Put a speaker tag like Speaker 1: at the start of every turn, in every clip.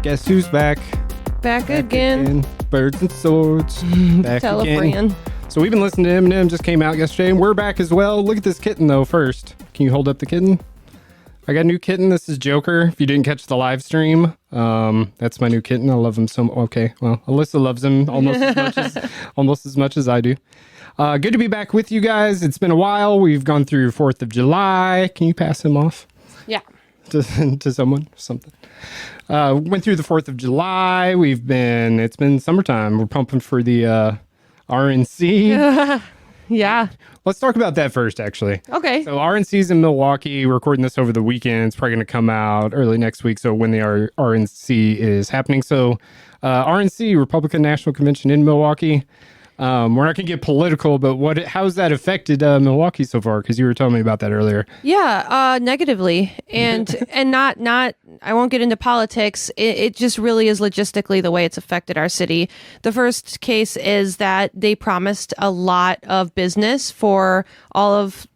Speaker 1: Guess who's back?
Speaker 2: Back again.
Speaker 1: Birds and swords. Back
Speaker 2: Telefran.
Speaker 1: again. So we've been listening to Eminem, just came out yesterday, and we're back as well. Look at this kitten, though, first. Can you hold up the kitten? I got a new kitten. This is Joker. If you didn't catch the live stream, that's my new kitten. I love him so much. Okay, well, Alyssa loves him almost as much as I do. Good to be back with you guys. It's been a while. We've gone through 4th of July. Can you pass him off?
Speaker 2: Yeah.
Speaker 1: To someone? Something. Went through the 4th of July. It's been summertime. We're pumping for the RNC.
Speaker 2: Yeah.
Speaker 1: Let's talk about that first, actually.
Speaker 2: Okay.
Speaker 1: So RNC's in Milwaukee. We're recording this over the weekend. It's probably going to come out early next week. So when the RNC is happening. So RNC, Republican National Convention in Milwaukee. We're not going to get political, but how's that affected Milwaukee so far? Because you were telling me about that earlier.
Speaker 2: Yeah, negatively, and not. I won't get into politics. It just really is logistically the way it's affected our city. The first case is that they promised a lot of business for all of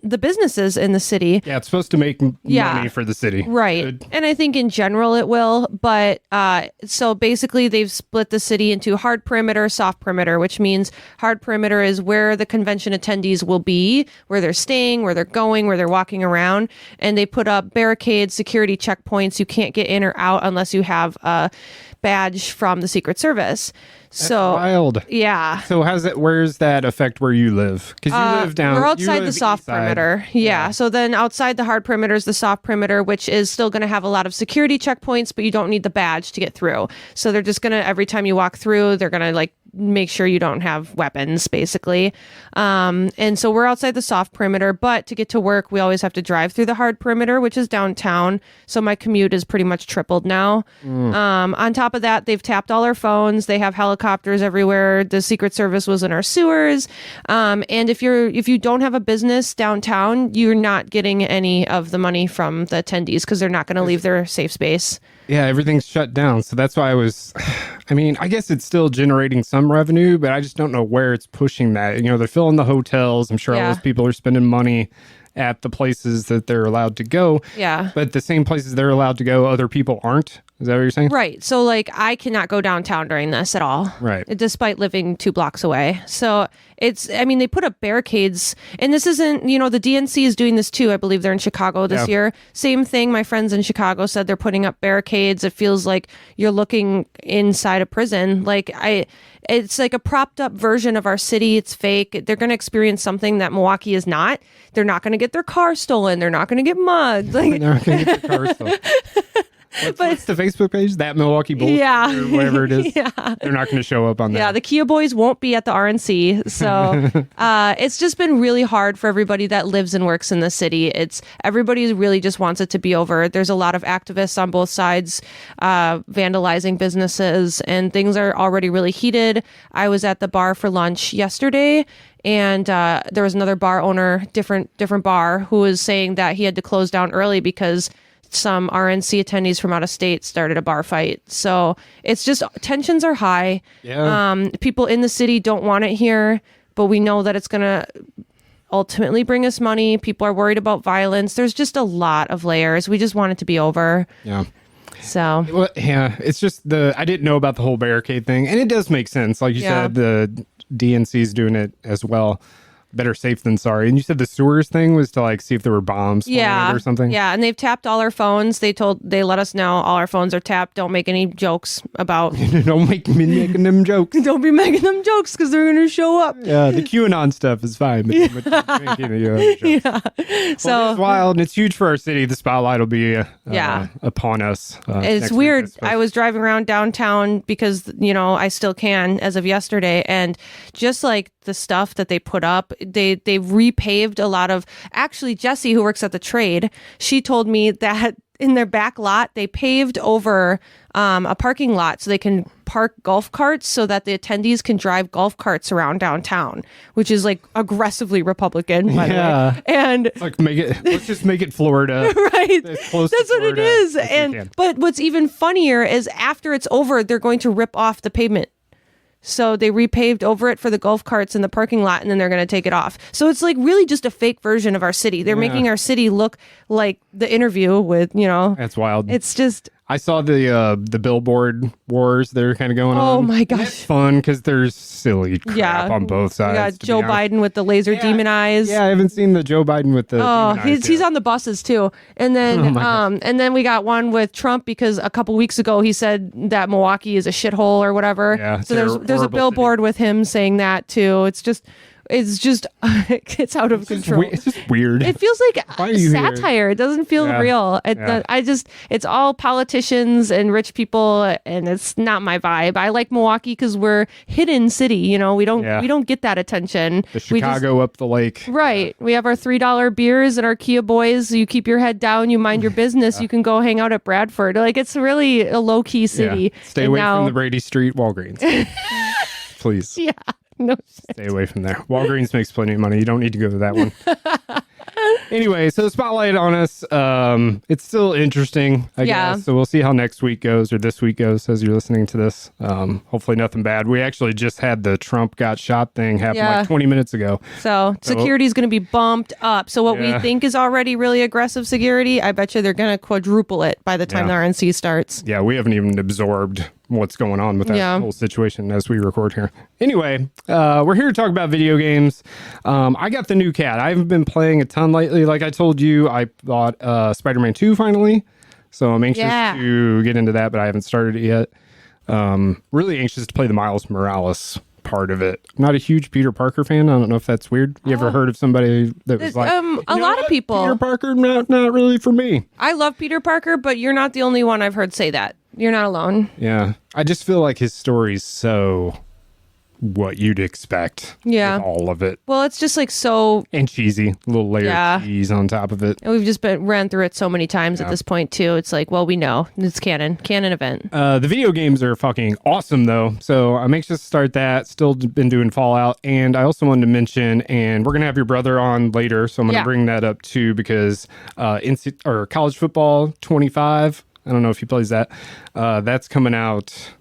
Speaker 2: the businesses in the city.
Speaker 1: Yeah, it's supposed to make money for the city.
Speaker 2: Right.
Speaker 1: Good.
Speaker 2: And I think in general it will. But so basically they've split the city into hard perimeter, soft perimeter, which means hard perimeter is where the convention attendees will be, where they're staying, where they're going, where they're walking around. And they put up barricades, security checkpoints. You can't get in or out unless you have a badge from the Secret Service. So
Speaker 1: wild.
Speaker 2: Yeah.
Speaker 1: So where's that affect where you live? Because you live down.
Speaker 2: We're outside the soft perimeter. Yeah. So then outside the hard perimeter is the soft perimeter, which is still going to have a lot of security checkpoints, but you don't need the badge to get through. So they're just going to, every time you walk through, they're going to make sure you don't have weapons, basically. And so we're outside the soft perimeter, but to get to work, we always have to drive through the hard perimeter, which is downtown. So my commute is pretty much tripled now. On top of that, they've tapped all our phones. They have helicopters everywhere. The Secret Service was in our sewers. And if you don't have a business downtown, you're not getting any of the money from the attendees because they're not going to leave their safe space.
Speaker 1: Yeah, everything's shut down. So that's why I guess it's still generating some revenue, but I just don't know where it's pushing that. They're filling the hotels. I'm sure all those people are spending money at the places that they're allowed to go.
Speaker 2: Yeah.
Speaker 1: But the same places they're allowed to go, other people aren't. Is that what you're saying?
Speaker 2: Right. So I cannot go downtown during this at all.
Speaker 1: Right.
Speaker 2: Despite living 2 blocks away. So they put up barricades, and this isn't, the DNC is doing this too. I believe they're in Chicago this year. Same thing. My friends in Chicago said they're putting up barricades. It feels like you're looking inside a prison. It's like a propped up version of our city. It's fake. They're going to experience something that Milwaukee is not. They're not going to get their car stolen. They're not going to get mugged.
Speaker 1: They're not going to get their car stolen. What's the Facebook page? That Milwaukee Bulls or whatever it is.
Speaker 2: Yeah.
Speaker 1: They're not going to show up on that.
Speaker 2: Yeah, the Kia Boys won't be at the RNC. So it's just been really hard for everybody that lives and works in the city. Everybody really just wants it to be over. There's a lot of activists on both sides vandalizing businesses, and things are already really heated. I was at the bar for lunch yesterday, and there was another bar owner, different bar, who was saying that he had to close down early because some RNC attendees from out of state started a bar fight. So it's just tensions are high.
Speaker 1: Yeah.
Speaker 2: People in the city don't want it here, but we know that it's going to ultimately bring us money. People are worried about violence. There's just a lot of layers. We just want it to be over.
Speaker 1: Yeah.
Speaker 2: So.
Speaker 1: Well, yeah, it's just I didn't know about the whole barricade thing, and it does make sense. Like you said, the DNC's doing it as well. Better safe than sorry. And you said the sewers thing was to see if there were bombs or something?
Speaker 2: Yeah, and they've tapped all our phones. They let us know all our phones are tapped. Don't make any jokes about...
Speaker 1: Don't make me making them jokes.
Speaker 2: Don't be making them jokes because they're going to show up.
Speaker 1: Yeah, the QAnon stuff is fine. But making jokes.
Speaker 2: Yeah. So
Speaker 1: it's wild, and it's huge for our city. The spotlight will be upon us.
Speaker 2: It's weird. I was driving around downtown because, I still can as of yesterday. And just the stuff that they put up, they repaved a lot of, actually Jessie, who works at the trade, she told me that in their back lot they paved over a parking lot so they can park golf carts so that the attendees can drive golf carts around downtown, which is aggressively Republican, by the way. And
Speaker 1: let's just make it Florida.
Speaker 2: Right. That's what it is. But what's even funnier is after it's over, they're going to rip off the pavement. So they repaved over it for the golf carts in the parking lot, and then they're going to take it off. So it's really just a fake version of our city. They're making our city look like the interview with,
Speaker 1: That's wild.
Speaker 2: It's just...
Speaker 1: I saw the billboard wars that are kind of going on.
Speaker 2: Oh my
Speaker 1: And
Speaker 2: gosh.
Speaker 1: it's fun because there's silly crap on both sides.
Speaker 2: We got
Speaker 1: to be
Speaker 2: Joe
Speaker 1: honest.
Speaker 2: Biden with the laser demon eyes.
Speaker 1: Yeah, I haven't seen the Joe Biden with the.
Speaker 2: Oh,
Speaker 1: demon eyes
Speaker 2: he's
Speaker 1: yet.
Speaker 2: on the buses too. And then and then we got one with Trump because a couple weeks ago he said that Milwaukee is a shithole or whatever.
Speaker 1: Yeah,
Speaker 2: so
Speaker 1: it's a
Speaker 2: there's a
Speaker 1: horrible
Speaker 2: billboard with him saying that too. It's just it's out of control.
Speaker 1: It's just weird.
Speaker 2: It feels like
Speaker 1: Why are you here?
Speaker 2: satire. It doesn't feel
Speaker 1: Yeah.
Speaker 2: real.
Speaker 1: Yeah.
Speaker 2: It's all politicians and rich people, and it's not my vibe. I like Milwaukee because we're hidden city. You know, we don't get that attention.
Speaker 1: the
Speaker 2: We just-
Speaker 1: Chicago up the lake.
Speaker 2: Right. We have our $3 beers and our Kia Boys. You keep your head down. You mind your business. You can go hang out at Bradford. Like, it's really a low key city.
Speaker 1: Yeah. Stay
Speaker 2: And
Speaker 1: away
Speaker 2: now-
Speaker 1: from the Brady Street Walgreens. Please.
Speaker 2: Yeah. No.
Speaker 1: Stay away from there. Walgreens makes plenty of money. You don't need to go to that one. Anyway, so the spotlight on us. It's still interesting, I
Speaker 2: Yeah.
Speaker 1: guess. So we'll see how next week goes or this week goes as you're listening to this. Hopefully nothing bad. We actually just had the Trump got shot thing happen
Speaker 2: Yeah.
Speaker 1: like 20 minutes ago.
Speaker 2: So security is going to be bumped up. So what
Speaker 1: Yeah.
Speaker 2: we think is already really aggressive security, I bet you they're going to quadruple it by the time
Speaker 1: Yeah.
Speaker 2: the RNC starts.
Speaker 1: Yeah, we haven't even absorbed what's going on with that
Speaker 2: Yeah.
Speaker 1: whole situation as we record here. Anyway, we're here to talk about video games. I got the new cat. I haven't been playing a ton lately. Like I told you, I bought Spider-Man 2 finally. So I'm anxious
Speaker 2: Yeah.
Speaker 1: to get into that, but I haven't started it yet. Really anxious to play the Miles Morales part of it. I'm not a huge Peter Parker fan. I don't know if that's weird. You ever heard of somebody that was like,
Speaker 2: a
Speaker 1: "You
Speaker 2: lot
Speaker 1: know
Speaker 2: of
Speaker 1: what?
Speaker 2: people.
Speaker 1: Peter Parker, not really for me.
Speaker 2: I love Peter Parker, but you're not the only one I've heard say that. You're not alone.
Speaker 1: Yeah. I just feel like his story's so what you'd expect.
Speaker 2: Yeah.
Speaker 1: With all of it.
Speaker 2: Well, it's just like so.
Speaker 1: And cheesy. A little layer
Speaker 2: Yeah.
Speaker 1: of cheese on top of it.
Speaker 2: And we've just ran through it so many times at this point too. It's like, well, we know it's canon event.
Speaker 1: The video games are fucking awesome though. So I'm anxious to start that. Still been doing Fallout. And I also wanted to mention, and we're going to have your brother on later. So I'm going to
Speaker 2: Yeah.
Speaker 1: bring that up too because college football 25. I don't know if he plays that. That's coming out.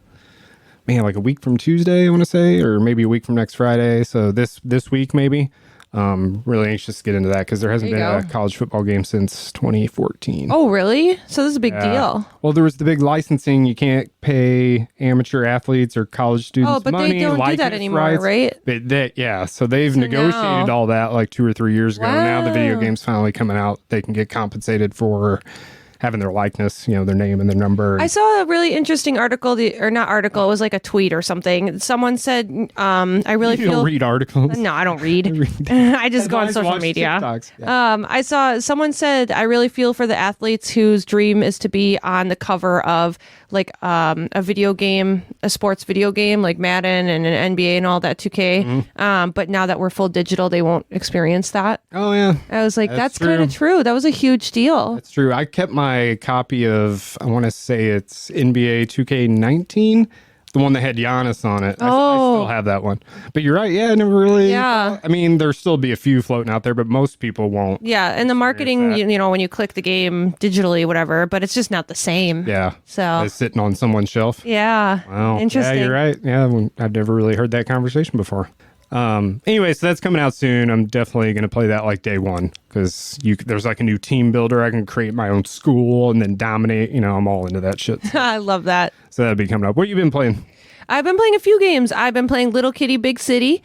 Speaker 1: Man, like a week from Tuesday, I want to say, or maybe a week from next Friday. So this week, maybe. Really anxious to get into that because there hasn't
Speaker 2: There
Speaker 1: been
Speaker 2: you
Speaker 1: a
Speaker 2: go.
Speaker 1: college football game since 2014.
Speaker 2: Oh, really? So this is a big
Speaker 1: Yeah.
Speaker 2: deal.
Speaker 1: Well, there was the big licensing. You can't pay amateur athletes or college students
Speaker 2: Oh, but
Speaker 1: money.
Speaker 2: they don't do that
Speaker 1: license
Speaker 2: anymore,
Speaker 1: rights.
Speaker 2: right?
Speaker 1: Yeah, so they've
Speaker 2: So
Speaker 1: negotiated
Speaker 2: now-
Speaker 1: all that like 2 or 3 years ago. Now the video
Speaker 2: Wow.
Speaker 1: game's finally coming out. They can get compensated for having their likeness, their name and their number.
Speaker 2: I saw a really interesting article, or not article, it was like a tweet or something. Someone said, I really
Speaker 1: you don't
Speaker 2: feel.
Speaker 1: read articles.
Speaker 2: No, I don't read. I just go on
Speaker 1: Guys
Speaker 2: social
Speaker 1: watch
Speaker 2: media.
Speaker 1: TikToks. Yeah.
Speaker 2: I saw someone said, I really feel for the athletes whose dream is to be on the cover of like a video game, a sports video game like Madden and an NBA and all that 2K.
Speaker 1: Mm-hmm.
Speaker 2: But now that we're full digital, they won't experience that.
Speaker 1: Oh yeah,
Speaker 2: I was like,
Speaker 1: That's
Speaker 2: that's kind of true. That was a huge deal.
Speaker 1: that's true. I kept my copy of, I want to say it's NBA 2K19, the one that had Giannis on it. I still have that one. But you're right. Yeah, I never really.
Speaker 2: Yeah.
Speaker 1: I mean, there'll still be a few floating out there, but most people won't.
Speaker 2: Yeah, and the marketing,
Speaker 1: that.
Speaker 2: you know, when you click the game digitally, whatever, but it's just not the same.
Speaker 1: Yeah.
Speaker 2: So,
Speaker 1: It's sitting on someone's shelf.
Speaker 2: yeah.
Speaker 1: Wow.
Speaker 2: Interesting.
Speaker 1: Yeah, you're right. Yeah, I've never really heard that conversation before. Anyway, so that's coming out soon. I'm definitely going to play that like day one because there's like a new team builder. I can create my own school and then dominate. I'm all into that shit.
Speaker 2: I love that.
Speaker 1: So that'll be coming up. What you been playing?
Speaker 2: I've been playing a few games. I've been playing Little Kitty Big City.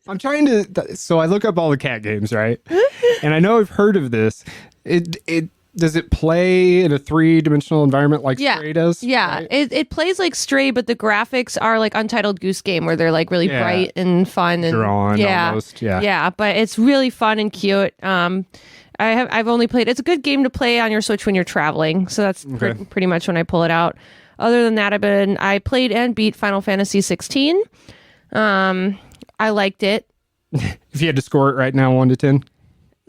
Speaker 1: I'm trying to. So I look up all the cat games, right? And I know I've heard of this. It does it play in a 3-dimensional environment like Stray does?
Speaker 2: Yeah.
Speaker 1: right?
Speaker 2: It plays like Stray, but the graphics are like Untitled Goose Game where they're like really
Speaker 1: Yeah.
Speaker 2: bright and fun and
Speaker 1: Drawn almost, yeah.
Speaker 2: Yeah, but it's really fun and cute. I've only played. It's a good game to play on your Switch when you're traveling. So that's
Speaker 1: Okay.
Speaker 2: pretty much when I pull it out. Other than that, I played and beat Final Fantasy 16. I liked it.
Speaker 1: If you had to score it right now, 1 to 10,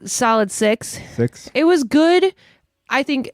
Speaker 2: Solid 6.
Speaker 1: 6.
Speaker 2: It was good. I think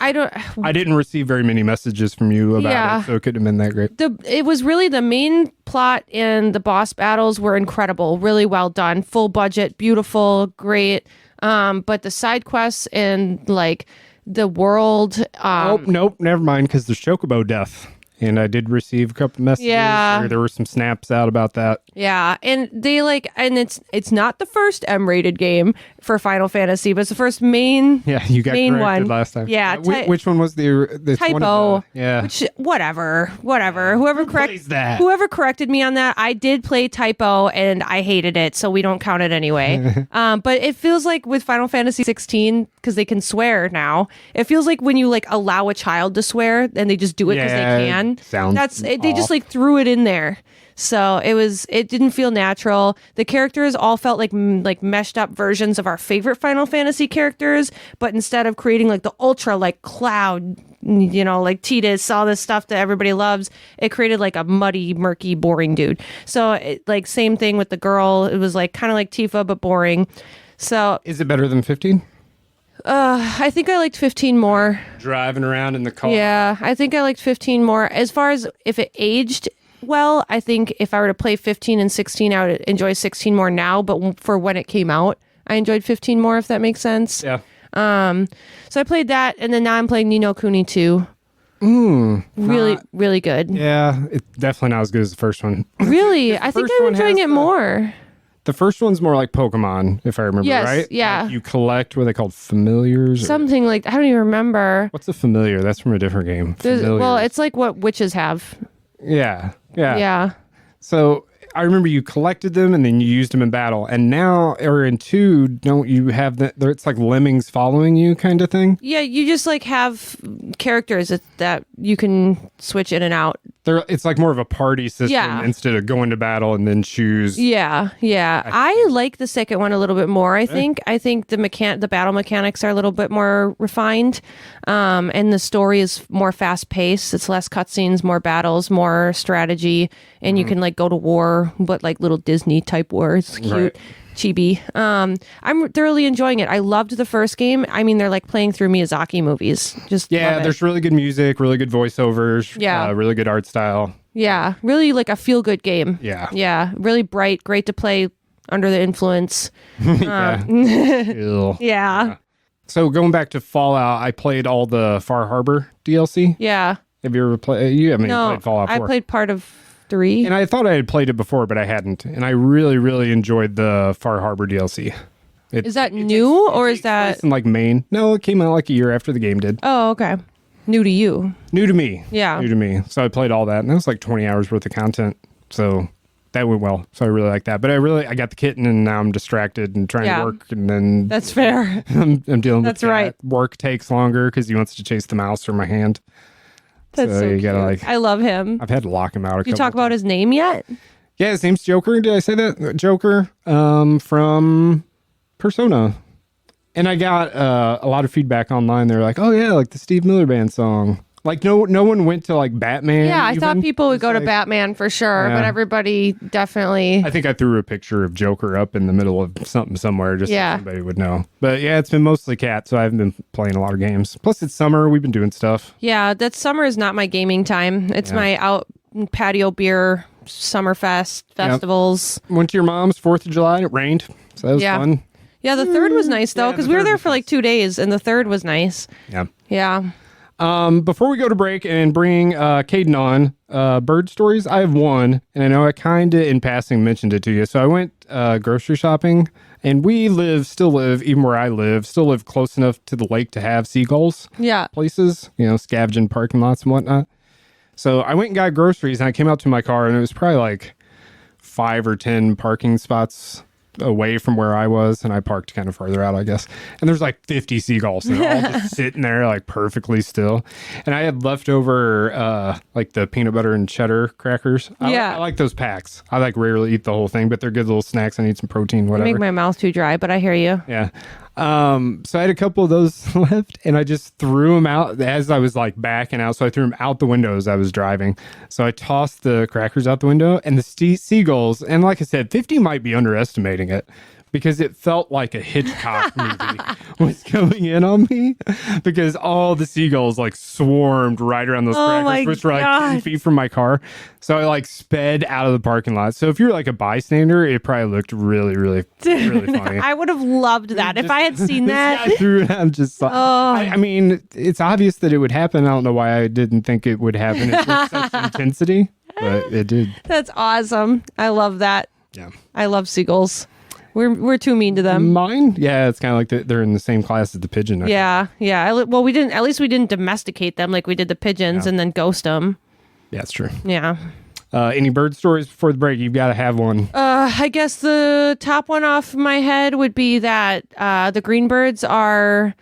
Speaker 2: I
Speaker 1: didn't receive very many messages from you about
Speaker 2: Yeah.
Speaker 1: it, so it couldn't have been that great.
Speaker 2: it was really the main plot and the boss battles were incredible, really well done, full budget, beautiful, great. But the side quests and like the world,
Speaker 1: Oh, nope, never mind, because there's Chocobo death. And I did receive a couple messages.
Speaker 2: Yeah.
Speaker 1: Or there were some snaps out about that.
Speaker 2: yeah, and they and it's not the first M-rated game for Final Fantasy, but it's the first main
Speaker 1: Yeah, you got
Speaker 2: main
Speaker 1: corrected
Speaker 2: one.
Speaker 1: last time.
Speaker 2: Yeah,
Speaker 1: which one was the
Speaker 2: Typo.
Speaker 1: Yeah.
Speaker 2: Which whatever. Whoever
Speaker 1: plays that?
Speaker 2: whoever corrected me on that, I did play Typo and I hated it, so we don't count it anyway. But it feels like with Final Fantasy 16, because they can swear now, it feels like when you like allow a child to swear and they just do it because
Speaker 1: Yeah,
Speaker 2: they can.
Speaker 1: sounds
Speaker 2: They just like threw it in there. So it didn't feel natural. The characters all felt like meshed up versions of our favorite Final Fantasy characters, but instead of creating like the ultra like Cloud, like Tidus, all this stuff that everybody loves, it created like a muddy, murky, boring dude. So like same thing with the girl. It was like kind of like Tifa but boring. So
Speaker 1: Is it better than 15?
Speaker 2: I think I liked 15 more.
Speaker 1: Driving around in the car.
Speaker 2: Yeah, I think I liked 15 more. As far as if it aged well, I think if I were to play 15 and 16, I would enjoy 16 more now. But for when it came out, I enjoyed 15 more, if that makes sense.
Speaker 1: Yeah.
Speaker 2: So I played that, and then now I'm playing Ni no Kuni 2. Really good.
Speaker 1: Yeah, it's definitely not as good as the first one.
Speaker 2: Really, I think
Speaker 1: first
Speaker 2: I'm
Speaker 1: one
Speaker 2: enjoying
Speaker 1: has
Speaker 2: it
Speaker 1: the-
Speaker 2: more.
Speaker 1: The first one's more like Pokemon, if I remember
Speaker 2: Yes,
Speaker 1: right.
Speaker 2: yeah.
Speaker 1: Like you collect what they called familiars.
Speaker 2: Something like, I don't even remember.
Speaker 1: What's a familiar? That's from a different game.
Speaker 2: Well,
Speaker 1: Familiars.
Speaker 2: it's like what witches have.
Speaker 1: Yeah.
Speaker 2: Yeah.
Speaker 1: So I remember you collected them and then you used them in battle. And now, or in 2, don't you have that? It's like lemmings following you kind of thing.
Speaker 2: Yeah, you just like have characters that you can switch in and out.
Speaker 1: It's like more of a party system
Speaker 2: Yeah.
Speaker 1: instead of going to battle and then choose.
Speaker 2: Yeah. I like the second one a little bit more. I think the battle mechanics are a little bit more refined, and the story is more fast paced. It's less cutscenes, more battles, more strategy, and you can like go to war, but like little Disney type wars. Cute.
Speaker 1: Right.
Speaker 2: Chibi. I'm thoroughly enjoying it. I loved the first game. I mean, they're like playing through Miyazaki movies. Just
Speaker 1: Yeah,
Speaker 2: love it.
Speaker 1: there's really good music, really good voiceovers.
Speaker 2: Yeah.
Speaker 1: Really good art style.
Speaker 2: Yeah, really like a feel good game.
Speaker 1: Yeah.
Speaker 2: Yeah, really bright, great to play under the influence.
Speaker 1: Yeah. Ew.
Speaker 2: Yeah.
Speaker 1: So going back to Fallout, I played all the Far Harbor DLC.
Speaker 2: Yeah.
Speaker 1: Have you ever played? You haven't
Speaker 2: No,
Speaker 1: played Fallout 4.
Speaker 2: I played part of 3.
Speaker 1: And I thought I had played it before, but I hadn't. And I really, really enjoyed the Far Harbor DLC.
Speaker 2: Is that new or is that?
Speaker 1: It's in like Maine. No, it came out like a year after the game did.
Speaker 2: Oh, okay. New to you.
Speaker 1: New to me.
Speaker 2: Yeah.
Speaker 1: New to me. So I played all that, and that was like 20 hours worth of content. So that went well. So I really like that. But I got the kitten, and now I'm distracted and trying
Speaker 2: Yeah.
Speaker 1: to work, and then
Speaker 2: That's fair.
Speaker 1: I'm dealing with
Speaker 2: That's
Speaker 1: that.
Speaker 2: right.
Speaker 1: Work takes longer because he wants to chase the mouse or my hand.
Speaker 2: That's so
Speaker 1: you gotta
Speaker 2: cute.
Speaker 1: like.
Speaker 2: I love him.
Speaker 1: I've had to lock him out.
Speaker 2: Did you talk about his name yet?
Speaker 1: Yeah, his name's Joker. Did I say that? Joker from Persona. And I got a lot of feedback online. They're like, "Oh yeah, like the Steve Miller Band song." Like no one went to like Batman.
Speaker 2: Yeah, I thought
Speaker 1: even.
Speaker 2: people would go to
Speaker 1: like-
Speaker 2: Batman for sure, but
Speaker 1: Yeah.
Speaker 2: everybody definitely.
Speaker 1: I think I threw a picture of Joker up in the middle of something somewhere just
Speaker 2: Yeah.
Speaker 1: so somebody would know. But yeah, it's been mostly cat, so I haven't been playing a lot of games. Plus, it's summer. We've been doing stuff.
Speaker 2: Yeah, that summer is not my gaming time. It's my out patio beer, summer festivals.
Speaker 1: Went to your mom's 4th of July and it rained, so that was
Speaker 2: Yeah.
Speaker 1: fun.
Speaker 2: Yeah, the third was nice though,
Speaker 1: Yeah,
Speaker 2: because
Speaker 1: the
Speaker 2: we were
Speaker 1: third
Speaker 2: there
Speaker 1: was
Speaker 2: for like 2 days, and the third was nice.
Speaker 1: Yeah.
Speaker 2: Yeah.
Speaker 1: Before we go to break and bring Caden on, bird stories, I have one, and I know I kind of in passing mentioned it to you. So I went grocery shopping, and still live, even where I live, close enough to the lake to have seagulls
Speaker 2: Yeah.
Speaker 1: places, scavenging parking lots and whatnot. So I went and got groceries, and I came out to my car, and it was probably like 5 or 10 parking spots away from where I was, and I parked kind of farther out, I guess. And there's like 50 seagulls, and they're all just sitting there like perfectly still. And I had leftover like the peanut butter and cheddar crackers. I like those packs. I like rarely eat the whole thing, but they're good little snacks. I need some protein, whatever.
Speaker 2: Make my mouth too dry, but I hear you.
Speaker 1: Yeah. So I had a couple of those left, and I just threw them out as I was like backing out. So I threw them out the window as I was driving. So I tossed the crackers out the window, and the seagulls, and like I said, 50 might be underestimating it, because it felt like a Hitchcock movie was coming in on me, because all the seagulls like swarmed right around those
Speaker 2: my
Speaker 1: crackers, which were like 10
Speaker 2: God.
Speaker 1: feet from my car. So I like sped out of the parking lot. So if you're like a bystander, it probably looked really, really, really funny.
Speaker 2: I would have loved that if I had seen
Speaker 1: This
Speaker 2: that.
Speaker 1: guy threw it. I'm just like, I mean, it's obvious that it would happen. I don't know why I didn't think it would happen with such intensity, but it did.
Speaker 2: That's awesome. I love that.
Speaker 1: Yeah.
Speaker 2: I love seagulls. We're too mean to them.
Speaker 1: Mine? Yeah, it's kind of like they're in the same class as the pigeon.
Speaker 2: Yeah. Well, we didn't. At least we didn't domesticate them like we did the pigeons and then ghost them.
Speaker 1: Yeah, that's true.
Speaker 2: Yeah.
Speaker 1: Any bird stories before the break? You've got to have one.
Speaker 2: I guess the top one off my head would be that the green birds are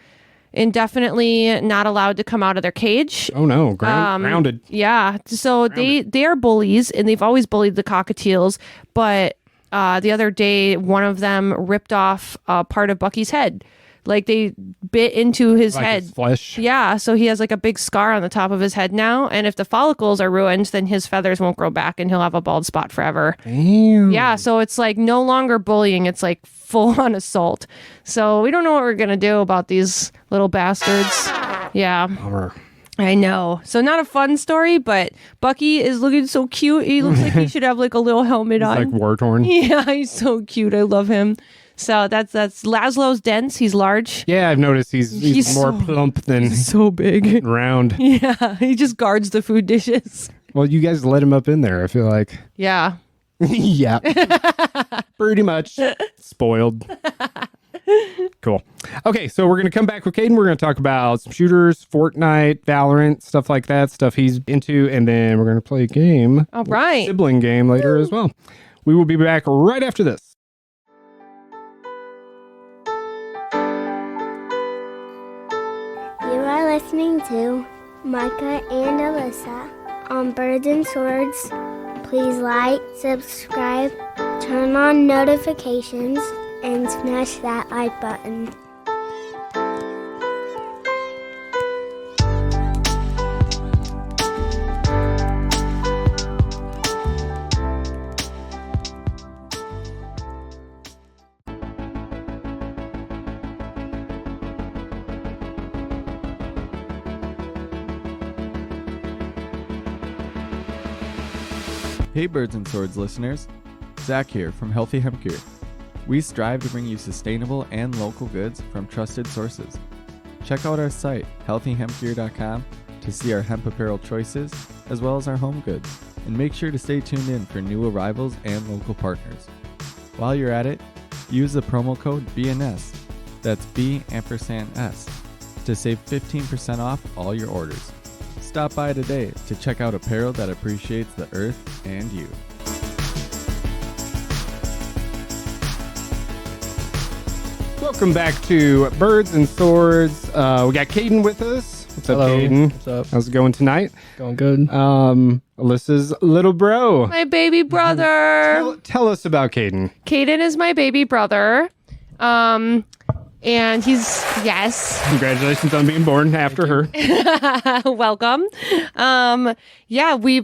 Speaker 2: indefinitely not allowed to come out of their cage.
Speaker 1: Oh no, grounded.
Speaker 2: Yeah. So they are bullies, and they've always bullied the cockatiels. But the other day, one of them ripped off a part of Bucky's head. Like they bit into his head.
Speaker 1: His flesh.
Speaker 2: Yeah, so he has like a big scar on the top of his head now. And if the follicles are ruined, then his feathers won't grow back and he'll have a bald spot forever.
Speaker 1: Damn.
Speaker 2: Yeah, so it's like no longer bullying. It's like full on assault. So we don't know what we're going to do about these little bastards. Yeah.
Speaker 1: Bummer.
Speaker 2: I know. So not a fun story, but Bucky is looking so cute. He looks like he should have like a little helmet on.
Speaker 1: Like war torn.
Speaker 2: Yeah, he's so cute. I love him. So that's Laszlo's dense. He's large.
Speaker 1: Yeah, I've noticed he's more plump than
Speaker 2: So big.
Speaker 1: round.
Speaker 2: Yeah, he just guards the food dishes.
Speaker 1: Well, you guys let him up in there, I feel like.
Speaker 2: Yeah.
Speaker 1: Yeah. Pretty much. Spoiled. Cool. Okay, so we're going to come back with Caden. We're going to talk about some shooters, Fortnite, Valorant, stuff like that, stuff he's into, and then we're going to play a game.
Speaker 2: All right.
Speaker 1: Sibling game later as well. We will be back right after this.
Speaker 3: You are listening to Micah and Alyssa on Birds and Swords. Please like, subscribe, turn on notifications, and smash that like button.
Speaker 4: Hey Birds and Swords listeners, Zach here from Healthy Hemp Gear. We strive to bring you sustainable and local goods from trusted sources. Check out our site, healthyhempgear.com, to see our hemp apparel choices, as well as our home goods, and make sure to stay tuned in for new arrivals and local partners. While you're at it, use the promo code BNS, that's B&S, to save 15% off all your orders. Stop by today to check out apparel that appreciates the earth and you.
Speaker 1: Welcome back to Birds and Swords. We got Caden with us. What's up,
Speaker 5: Hello.
Speaker 1: Caden?
Speaker 5: What's up?
Speaker 1: How's it going tonight?
Speaker 5: Going good.
Speaker 1: Alyssa's little bro.
Speaker 2: My baby brother.
Speaker 1: Tell us about Caden.
Speaker 2: Caden is my baby brother. And he's, yes.
Speaker 1: Congratulations on being born after her.
Speaker 2: Welcome. Yeah, we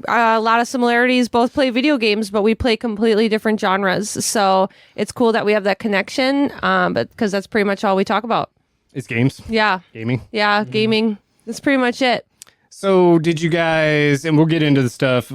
Speaker 2: a lot of similarities. Both play video games, but we play completely different genres. So it's cool that we have that connection. But because that's pretty much all we talk about.
Speaker 1: It's games,
Speaker 2: Yeah,
Speaker 1: gaming.
Speaker 2: yeah, gaming. That's pretty much it.
Speaker 1: So did you guys, and we'll get into the stuff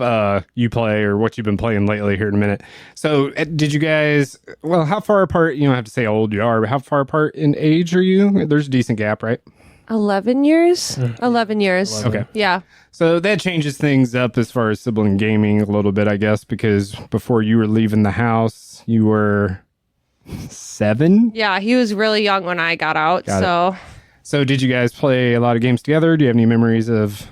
Speaker 1: you play or what you've been playing lately here in a minute. So did you guys, well, how far apart, you don't have to say how old you are, but how far apart in age are you? There's a decent gap, right?
Speaker 2: 11 years. 11 years.
Speaker 5: 11.
Speaker 1: Okay.
Speaker 2: Yeah.
Speaker 1: So that changes things up as far as sibling gaming a little bit, I guess, because before you were leaving the house, you were 7?
Speaker 2: Yeah, he was really young when I got out.
Speaker 1: Got So did you guys play a lot of games together? Do you have any memories of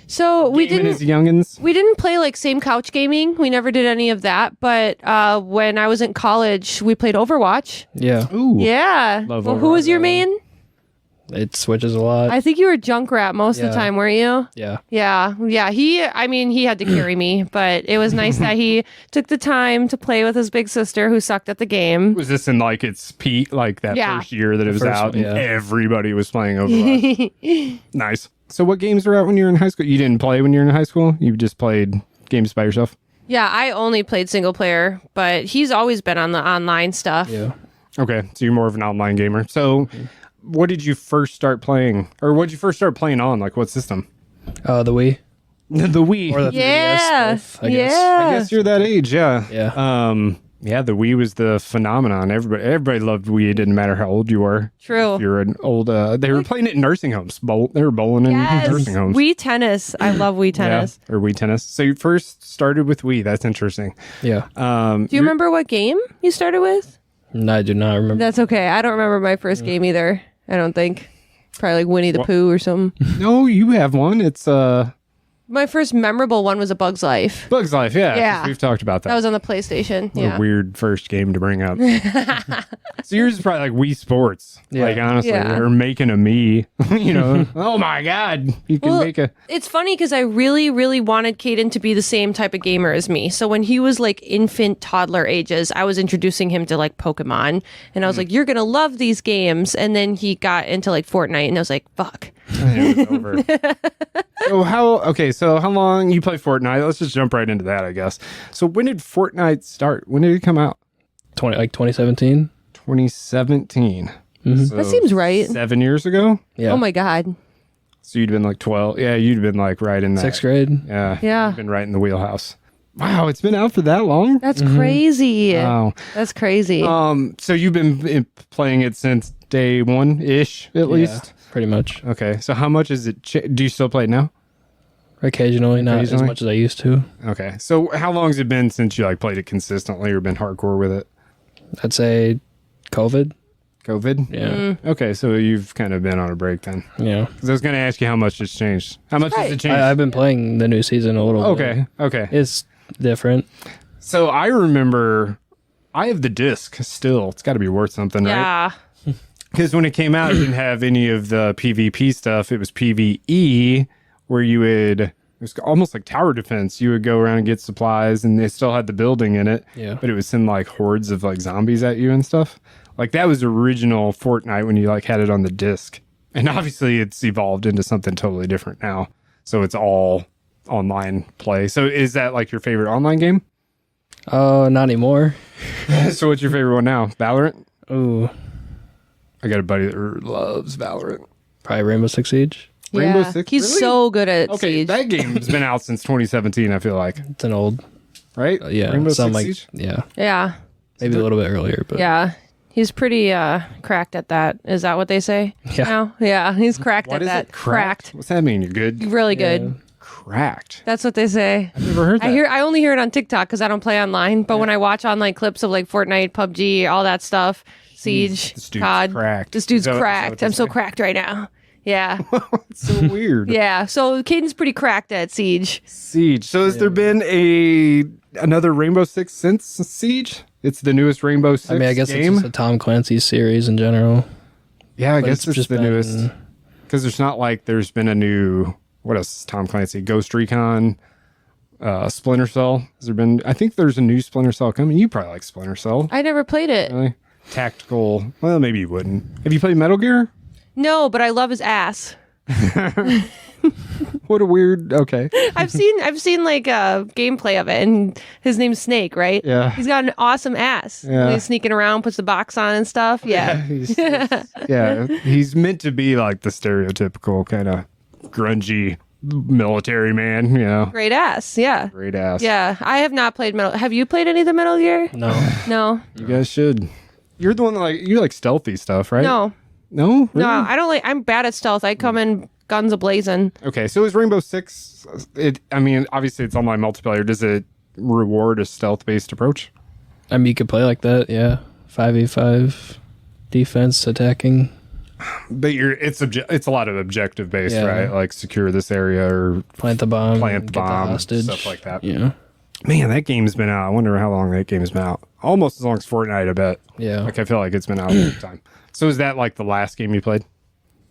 Speaker 2: So we
Speaker 1: gaming
Speaker 2: didn't.
Speaker 1: as youngins?
Speaker 2: We didn't play like same couch gaming. We never did any of that. But when I was in college, we played Overwatch.
Speaker 5: Yeah,
Speaker 1: Ooh.
Speaker 2: Yeah.
Speaker 1: Love
Speaker 2: Well, who was
Speaker 1: Overwatch.
Speaker 2: your main?
Speaker 5: it switches a lot.
Speaker 2: I think you were Junkrat most of the
Speaker 5: Yeah.
Speaker 2: time, weren't you?
Speaker 5: Yeah,
Speaker 2: Yeah. He had to carry me, but it was nice that he took the time to play with his big sister who sucked at the game.
Speaker 1: Was this in like its peak, like that
Speaker 2: Yeah.
Speaker 1: first year that it was
Speaker 5: first
Speaker 1: out
Speaker 5: one,
Speaker 1: and
Speaker 5: yeah.
Speaker 1: everybody was playing Overwatch? Nice. So what games were out when you were in high school? You didn't play when you were in high school? You just played games by yourself?
Speaker 2: Yeah, I only played single player, but he's always been on the online stuff.
Speaker 5: yeah.
Speaker 1: Okay, so you're more of an online gamer. So what did you first start playing? Or what did you first start playing on? Like what system?
Speaker 5: The Wii
Speaker 1: The Wii.
Speaker 5: or the 3DS.
Speaker 2: Yeah.
Speaker 5: Both, I guess.
Speaker 2: Yeah.
Speaker 1: I guess you're that age, yeah.
Speaker 5: Yeah.
Speaker 1: Yeah, the Wii was the phenomenon. Everybody loved Wii. It didn't matter how old you were.
Speaker 2: True.
Speaker 1: If you're an old, they were playing it in nursing homes. They were bowling in nursing homes.
Speaker 2: Wii tennis. I love Wii tennis.
Speaker 1: Yeah, or Wii tennis. So you first started with Wii. That's interesting.
Speaker 5: Yeah.
Speaker 2: Do you remember what game you started with?
Speaker 5: No, I do not remember.
Speaker 2: That's okay. I don't remember my first game either. I don't think. Probably like Winnie the Pooh or something.
Speaker 1: No, you have one. It's
Speaker 2: My first memorable one was A Bug's Life.
Speaker 1: Bug's Life. Yeah, 'cause
Speaker 2: Yeah.
Speaker 1: we've talked about that.
Speaker 2: That was on the PlayStation.
Speaker 1: What
Speaker 2: Yeah.
Speaker 1: a weird first game to bring up. So yours is probably like Wii Sports.
Speaker 5: Yeah.
Speaker 1: Like honestly,
Speaker 2: Yeah.
Speaker 1: or making a me. Oh my God, you can
Speaker 2: Well,
Speaker 1: make a.
Speaker 2: It's funny because I really, really wanted Caden to be the same type of gamer as me. So when he was like infant, toddler ages, I was introducing him to like Pokemon. And I was like, you're going to love these games. And then he got into like Fortnite and I was like, fuck.
Speaker 1: It was over. So how long you play Fortnite? Let's just jump right into that, I guess. So when did Fortnite start? When did it come out?
Speaker 5: 2017.
Speaker 1: 2017.
Speaker 5: Mhm.
Speaker 1: So
Speaker 2: That seems right.
Speaker 1: 7 years ago.
Speaker 5: Yeah.
Speaker 2: Oh my God.
Speaker 1: So you'd been like 12. Yeah, you'd been like right in that.
Speaker 5: 6th grade.
Speaker 1: Yeah.
Speaker 2: Yeah.
Speaker 1: You've been right in the wheelhouse. Wow, it's been out for that long?
Speaker 2: That's crazy.
Speaker 1: Wow.
Speaker 2: That's crazy.
Speaker 1: So you've been playing it since day one-ish, at least?
Speaker 5: Pretty much.
Speaker 1: Okay. So how much is it? Do you still play it now?
Speaker 5: Occasionally, not
Speaker 1: Occasionally?
Speaker 5: as much as I used to.
Speaker 1: Okay. So how long has it been since you like played it consistently or been hardcore with it?
Speaker 5: I'd say COVID.
Speaker 1: COVID?
Speaker 5: Yeah.
Speaker 1: Okay. So you've kind of been on a break then.
Speaker 5: Yeah.
Speaker 1: 'Cause I was going to ask you how much it's changed. How much has it changed?
Speaker 5: I've been playing the new season a little bit.
Speaker 1: Okay. Okay.
Speaker 5: It's different.
Speaker 1: So I remember I have the disc still. It's got to be worth something, right?
Speaker 2: yeah.
Speaker 1: Because when it came out, it didn't have any of the PvP stuff. It was PvE, where it was almost like tower defense. You would go around and get supplies, and they still had the building in it.
Speaker 5: Yeah.
Speaker 1: But it would send like hordes of like zombies at you and stuff. Like that was original Fortnite when you like had it on the disc. And obviously it's evolved into something totally different now. So it's all online play. So is that like your favorite online game?
Speaker 5: Oh, not anymore.
Speaker 1: So what's your favorite one now? Valorant?
Speaker 5: Ooh,
Speaker 1: I got a buddy that loves Valorant.
Speaker 5: probably Rainbow Six Siege.
Speaker 1: Rainbow
Speaker 2: Yeah.
Speaker 1: Six?
Speaker 2: He's
Speaker 1: Really?
Speaker 2: so good at
Speaker 1: Okay,
Speaker 2: Siege.
Speaker 1: that game's been out since 2017, I feel like.
Speaker 5: It's an old.
Speaker 1: Right?
Speaker 5: Yeah.
Speaker 1: Rainbow
Speaker 5: something like.
Speaker 1: Six Siege?
Speaker 5: Yeah.
Speaker 2: Yeah.
Speaker 5: Maybe a little bit earlier, but.
Speaker 2: Yeah. He's pretty cracked at that. Is that what they say?
Speaker 5: Yeah.
Speaker 2: No? Yeah. He's cracked
Speaker 1: What
Speaker 2: at
Speaker 1: is
Speaker 2: that.
Speaker 1: it? Cracked? What's that mean? You're good?
Speaker 2: Really good.
Speaker 1: Cracked.
Speaker 2: That's what they say.
Speaker 1: I've never heard that.
Speaker 2: I only hear it on TikTok because I don't play online. But when I watch online clips of like Fortnite, PUBG, all that stuff, Siege,
Speaker 1: This dude's
Speaker 2: COD,
Speaker 1: cracked.
Speaker 2: this dude's
Speaker 1: Is that what
Speaker 2: cracked.
Speaker 1: they
Speaker 2: I'm so
Speaker 1: say?
Speaker 2: cracked right now. Yeah.
Speaker 1: It's so weird.
Speaker 2: Yeah. So Caden's pretty cracked at Siege.
Speaker 1: Siege. So has there been another Rainbow Six since Siege? It's the newest Rainbow Six
Speaker 5: I mean, I guess
Speaker 1: game.
Speaker 5: it's just a Tom Clancy series in general.
Speaker 1: Yeah, I
Speaker 5: But
Speaker 1: guess it's
Speaker 5: just
Speaker 1: the
Speaker 5: been-
Speaker 1: newest. Because there's not like there's been a new, what else? Tom Clancy, Ghost Recon, Splinter Cell. Has there been? I think there's a new Splinter Cell coming. You probably like Splinter Cell.
Speaker 2: I never played it.
Speaker 1: Really? Tactical. Well, maybe you wouldn't. Have you played Metal Gear?
Speaker 2: No, but I love his ass.
Speaker 1: What a weird. Okay.
Speaker 2: I've seen like gameplay of it, and his name's Snake, right?
Speaker 1: Yeah.
Speaker 2: He's got an awesome ass.
Speaker 1: Yeah.
Speaker 2: He's sneaking around, puts the box on and stuff. Yeah.
Speaker 1: Yeah, he's meant to be like the stereotypical kind of grungy military man. You know,
Speaker 2: Great ass. Yeah.
Speaker 1: great ass.
Speaker 2: Yeah. I have not played Metal. Have you played any of the Metal Gear?
Speaker 5: No.
Speaker 2: No.
Speaker 1: You guys should. You're the one that you like stealthy stuff, right?
Speaker 2: No.
Speaker 1: No.
Speaker 2: No.
Speaker 1: Really?
Speaker 2: I don't like. I'm bad at stealth. I come in guns ablazing.
Speaker 1: Okay, so is Rainbow Six? I mean, obviously it's online multiplayer. Does it reward a stealth-based approach?
Speaker 5: I mean, you could play like that, yeah. 5v5, defense, attacking.
Speaker 1: But it's a lot of objective based,
Speaker 5: Yeah.
Speaker 1: right? Like secure this area or
Speaker 5: Plant the bomb.
Speaker 1: Plant the
Speaker 5: get
Speaker 1: bomb,
Speaker 5: hostage.
Speaker 1: stuff like that.
Speaker 5: Yeah.
Speaker 1: man, that game's been out. I wonder how long that game's been out. Almost as long as Fortnite, I bet.
Speaker 5: Yeah.
Speaker 1: Like I feel like it's been out a long time. So is that like the last game you played?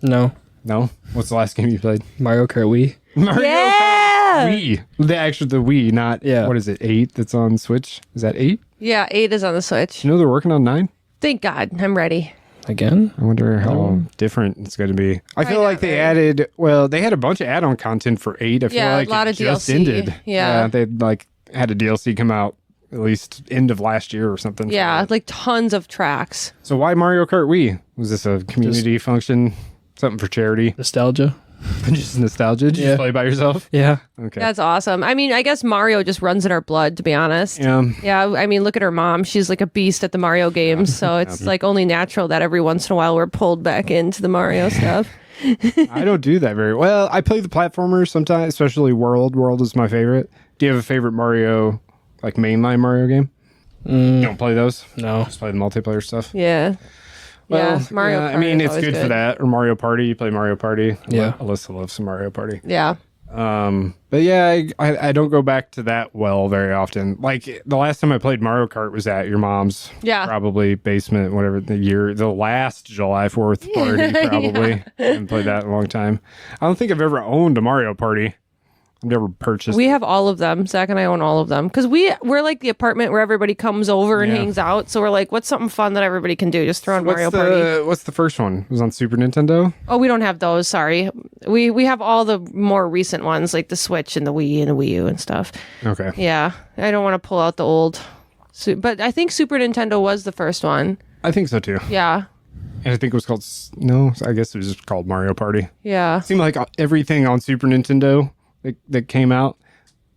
Speaker 5: No.
Speaker 1: No. What's the last game you played?
Speaker 5: Mario Kart Wii.
Speaker 1: Mario
Speaker 2: Yeah.
Speaker 1: Wii. The Wii, not what is it? 8 that's on Switch. Is that 8?
Speaker 2: Yeah, 8 is on the Switch.
Speaker 1: You know they're working on 9.
Speaker 2: Thank God. I'm ready.
Speaker 5: Again?
Speaker 1: I wonder how different it's going to be. I feel like they added, they had a bunch of add-on content for 8. I feel
Speaker 2: Yeah,
Speaker 1: like
Speaker 2: a lot
Speaker 1: it
Speaker 2: of
Speaker 1: just
Speaker 2: DLC.
Speaker 1: ended.
Speaker 2: Yeah.
Speaker 1: They had a DLC come out at least end of last year or something.
Speaker 2: Yeah, like tons of tracks.
Speaker 1: So why Mario Kart Wii? Was this a community function? Something for charity?
Speaker 5: Nostalgia?
Speaker 1: Just nostalgia? Did you just play by yourself?
Speaker 5: Yeah.
Speaker 1: Okay.
Speaker 2: That's awesome. I mean, I guess Mario just runs in our blood, to be honest.
Speaker 1: Yeah.
Speaker 2: Yeah, I mean, look at her mom. She's like a beast at the Mario games. So it's like only natural that every once in a while we're pulled back into the Mario stuff.
Speaker 1: I don't do that very well. I play the platformers sometimes, especially World. World is my favorite. Do you have a favorite Mario, like mainline Mario game? You don't play those?
Speaker 5: No.
Speaker 1: Just play the multiplayer stuff?
Speaker 2: Yeah.
Speaker 1: Well,
Speaker 2: yeah, Mario
Speaker 1: yeah,
Speaker 2: Kart
Speaker 1: I mean,
Speaker 2: is
Speaker 1: it's
Speaker 2: always
Speaker 1: good for that. Or Mario Party. You play Mario Party.
Speaker 5: Yeah.
Speaker 1: Alyssa loves some Mario Party.
Speaker 2: Yeah.
Speaker 1: But yeah, I don't go back to that well very often. Like the last time I played Mario Kart was at your mom's,
Speaker 2: Yeah.
Speaker 1: probably basement, whatever the last July 4th party, probably. I haven't played that in a long time. I don't think I've ever owned a Mario Party. I've never purchased.
Speaker 2: We have all of them. Zach and I own all of them because we're like the apartment where everybody comes over and
Speaker 1: Yeah.
Speaker 2: hangs out. So we're like, what's something fun that everybody can do? Just throw in Mario Party.
Speaker 1: What's the first one? It was on Super Nintendo?
Speaker 2: Oh, we don't have those. Sorry. We have all the more recent ones like the Switch and the Wii and the Wii U and stuff.
Speaker 1: Okay.
Speaker 2: Yeah. I don't want to pull out the old. But I think Super Nintendo was the first one.
Speaker 1: I think so too.
Speaker 2: Yeah.
Speaker 1: And I think it was called, no, I guess it was just called Mario Party.
Speaker 2: Yeah.
Speaker 1: It seemed like everything on Super Nintendo that came out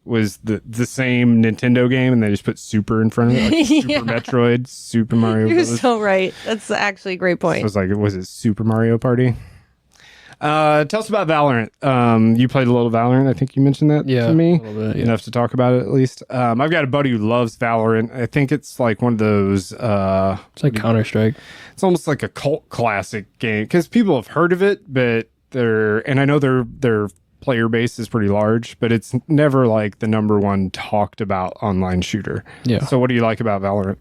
Speaker 1: was the same Nintendo game, and they just put Super in front of it. Like Super Metroid, Super Mario
Speaker 2: You're
Speaker 1: Brothers.
Speaker 2: so right. That's actually a great
Speaker 1: It
Speaker 2: point.
Speaker 1: was like, was it Super Mario Party? Tell us about Valorant. You played a little Valorant. I think you mentioned that
Speaker 5: Yeah,
Speaker 1: to me.
Speaker 5: a little bit, yeah.
Speaker 1: Enough to talk about it at least. I've got a buddy who loves Valorant. I think it's like one of those.
Speaker 5: It's like Counter-Strike.
Speaker 1: It's almost like a cult classic game because people have heard of it, but and I know their player base is pretty large, but it's never like the number one talked about online shooter.
Speaker 5: Yeah.
Speaker 1: So what do you like about Valorant?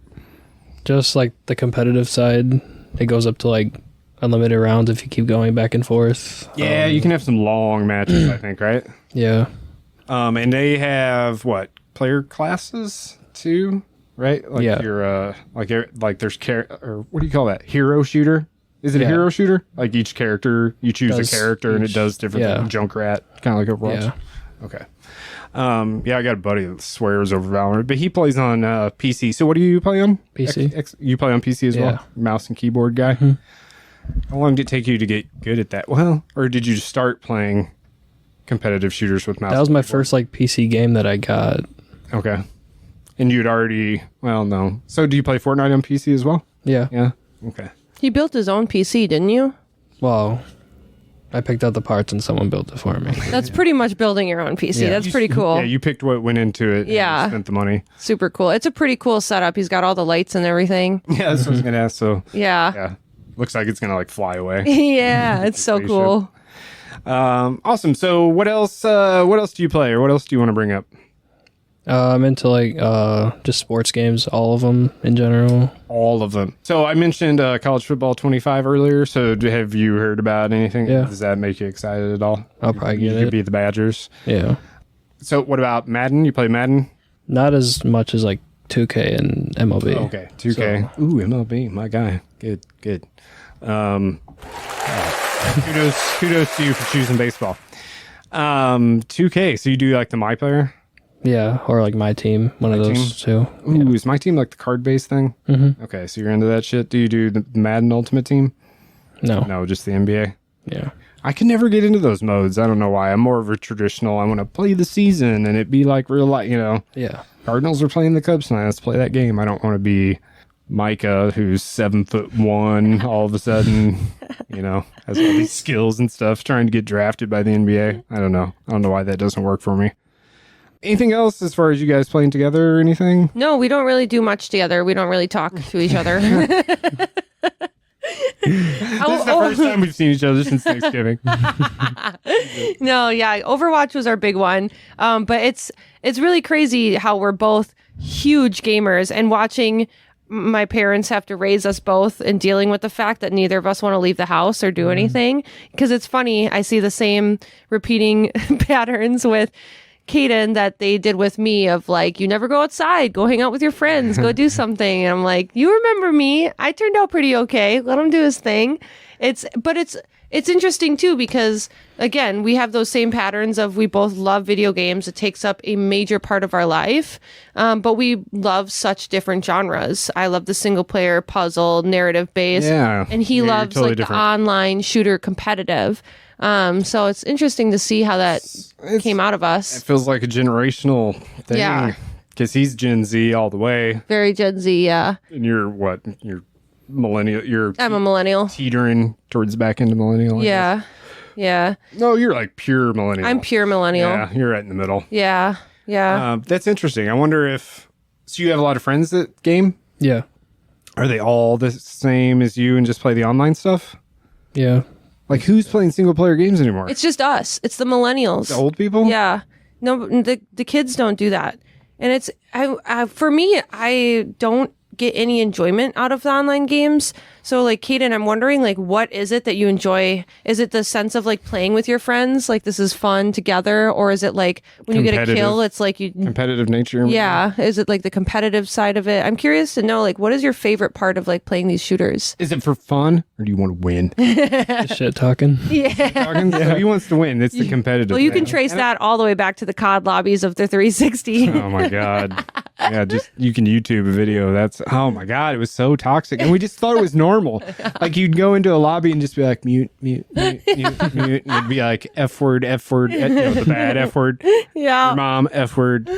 Speaker 5: Just like the competitive side, it goes up to like unlimited rounds if you keep going back and forth.
Speaker 1: Yeah, you can have some long matches, I think, right?
Speaker 5: Yeah.
Speaker 1: And they have what player classes too, right? Like
Speaker 5: Yeah.
Speaker 1: you're like there's or what do you call that? Hero shooter? Is it a
Speaker 5: Yeah.
Speaker 1: hero shooter? Like each character, you choose
Speaker 5: Does
Speaker 1: a character and it
Speaker 5: each-
Speaker 1: does different
Speaker 5: yeah.
Speaker 1: things. Junkrat, kind of like Overwatch.
Speaker 5: Yeah.
Speaker 1: Okay. Yeah, I got a buddy that swears over Valorant, but he plays on PC. So what do you play on?
Speaker 5: PC.
Speaker 1: You play on PC as
Speaker 5: Yeah.
Speaker 1: well? Mouse and keyboard guy? How long did it take you to get good at that? Well, or did you just start playing competitive shooters with mouse?
Speaker 5: That was
Speaker 1: and
Speaker 5: my
Speaker 1: keyboard?
Speaker 5: first like PC game that I got.
Speaker 1: Okay. And you'd already, well, no. So do you play Fortnite on PC as well?
Speaker 5: Yeah.
Speaker 1: Yeah. Okay.
Speaker 2: He built his own PC, didn't you?
Speaker 5: Well, I picked out the parts and someone built it for me.
Speaker 2: That's pretty much building your own PC.
Speaker 5: Yeah.
Speaker 2: That's pretty cool.
Speaker 1: Yeah, you picked what went into it. And
Speaker 2: Yeah.
Speaker 1: spent the money.
Speaker 2: Super cool. It's a pretty cool setup. He's got all the lights and everything.
Speaker 1: Yeah, that's what I was going to ask. So,
Speaker 2: Yeah.
Speaker 1: yeah. Looks like it's going to like fly away.
Speaker 2: Yeah, it's so
Speaker 1: Spaceship.
Speaker 2: cool.
Speaker 1: Awesome. So what else do you play or what else do you want to bring up?
Speaker 5: I'm into like just sports games, all of them in general.
Speaker 1: All of them. So I mentioned college football 25 earlier. So have you heard about anything?
Speaker 5: Yeah.
Speaker 1: Does that make you excited at all?
Speaker 5: I'll probably
Speaker 1: You
Speaker 5: get
Speaker 1: could
Speaker 5: it.
Speaker 1: be the Badgers.
Speaker 5: Yeah.
Speaker 1: So what about Madden? You play Madden?
Speaker 5: Not as much as like 2K and MLB.
Speaker 1: Okay, 2K. Ooh, MLB, my guy. Good. Kudos to you for choosing baseball. 2K. So you do like the My Player?
Speaker 5: Yeah, or like my team, one of
Speaker 1: My
Speaker 5: those two.
Speaker 1: Ooh, is My Team like the card-based thing?
Speaker 5: Mm-hmm.
Speaker 1: Okay, so you're into that shit. Do you do the Madden Ultimate Team?
Speaker 5: No.
Speaker 1: No, just the NBA.
Speaker 5: Yeah.
Speaker 1: I can never get into those modes. I don't know why. I'm more of a traditional. I want to play the season and it be like real life. You know,
Speaker 5: Yeah.
Speaker 1: Cardinals are playing the Cubs tonight. Let's play that game. I don't want to be Micah, who's 7'1", all of a sudden, you know, has all these skills and stuff, trying to get drafted by the NBA. I don't know. I don't know why that doesn't work for me. Anything else as far as you guys playing together or anything?
Speaker 2: No, we don't really do much together. We don't really talk to each other.
Speaker 1: This is the first time we've seen each other since Thanksgiving.
Speaker 2: No, yeah, Overwatch was our big one. But it's really crazy how we're both huge gamers and watching my parents have to raise us both and dealing with the fact that neither of us want to leave the house or do anything. Because it's funny, I see the same repeating patterns with Kaden that they did with me of like, you never go outside, go hang out with your friends, go do something. And I'm like, you remember me? I turned out pretty okay. Let him do his thing. It's interesting too, because again, we have those same patterns of we both love video games. It takes up a major part of our life. But we love such different genres. I love the single player puzzle, narrative based.
Speaker 1: Yeah.
Speaker 2: And he
Speaker 1: Yeah, you're
Speaker 2: loves
Speaker 1: totally
Speaker 2: like
Speaker 1: different.
Speaker 2: the online shooter competitive. So it's interesting to see how that came out of
Speaker 1: It
Speaker 2: us.
Speaker 1: feels like a generational thing.
Speaker 2: Yeah.
Speaker 1: Because he's Gen Z all the way.
Speaker 2: Very Gen Z, yeah.
Speaker 1: And you're what? You're millennial. You're
Speaker 2: I'm a millennial.
Speaker 1: teetering towards back into millennial. I guess.
Speaker 2: Yeah. Yeah.
Speaker 1: No, you're like pure millennial.
Speaker 2: I'm pure millennial.
Speaker 1: Yeah, you're right in the middle.
Speaker 2: Yeah. Yeah.
Speaker 1: That's interesting. I wonder if So you have a lot of friends that game?
Speaker 5: Yeah.
Speaker 1: Are they all the same as you and just play the online stuff?
Speaker 5: Yeah.
Speaker 1: Like, who's playing single player games anymore?
Speaker 2: It's just us. It's the millennials.
Speaker 1: The old people?
Speaker 2: Yeah. No, the kids don't do that. And it's for me, I don't get any enjoyment out of the online games. So like, Caden, I'm wondering, like, what is it that you enjoy? Is it the sense of like playing with your friends, like this is fun together, or is it like when you get a
Speaker 1: Competitive.
Speaker 2: kill, it's like you
Speaker 1: Competitive nature?
Speaker 2: yeah, is it like the competitive side of it? I'm curious to know, like, what is your favorite part of like playing these shooters?
Speaker 1: Is it for fun or do you want to win?
Speaker 5: Just shit talking.
Speaker 1: Talking, so he wants to win. It's the competitive.
Speaker 2: Well, you can
Speaker 1: thing.
Speaker 2: trace that all the way back to the COD lobbies of the 360.
Speaker 1: Oh my god. Yeah, just you can YouTube a video. That's oh my god, it was so toxic. And we just thought it was normal. Like you'd go into a lobby and just be like mute, mute, mute, mute, mute. And it'd be like F word, the bad F word.
Speaker 2: Yeah.
Speaker 1: Your mom, F word.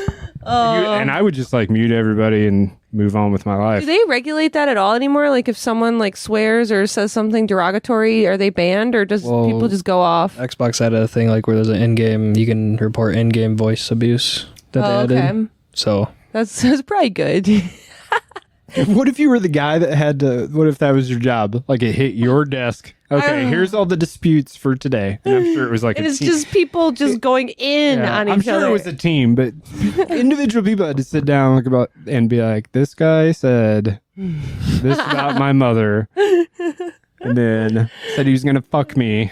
Speaker 1: And I would just like mute everybody and move on with my life.
Speaker 2: Do they regulate that at all anymore? Like if someone like swears or says something derogatory, are they banned or does
Speaker 5: Well,
Speaker 2: people just go off?
Speaker 5: Xbox had a thing like where there's an in-game, you can report in-game voice abuse that they added. So
Speaker 2: That's probably good.
Speaker 1: What if you were the guy that had to, what if that was your job? Like it hit your desk. Okay, here's all the disputes for today. And I'm sure it was like
Speaker 2: And
Speaker 1: a
Speaker 2: it's
Speaker 1: team.
Speaker 2: just people just going in
Speaker 1: Yeah,
Speaker 2: on each
Speaker 1: I'm sure
Speaker 2: other.
Speaker 1: it was a team, but individual people had to sit down and look about and be like, this guy said this about my mother. And then said he was gonna fuck me.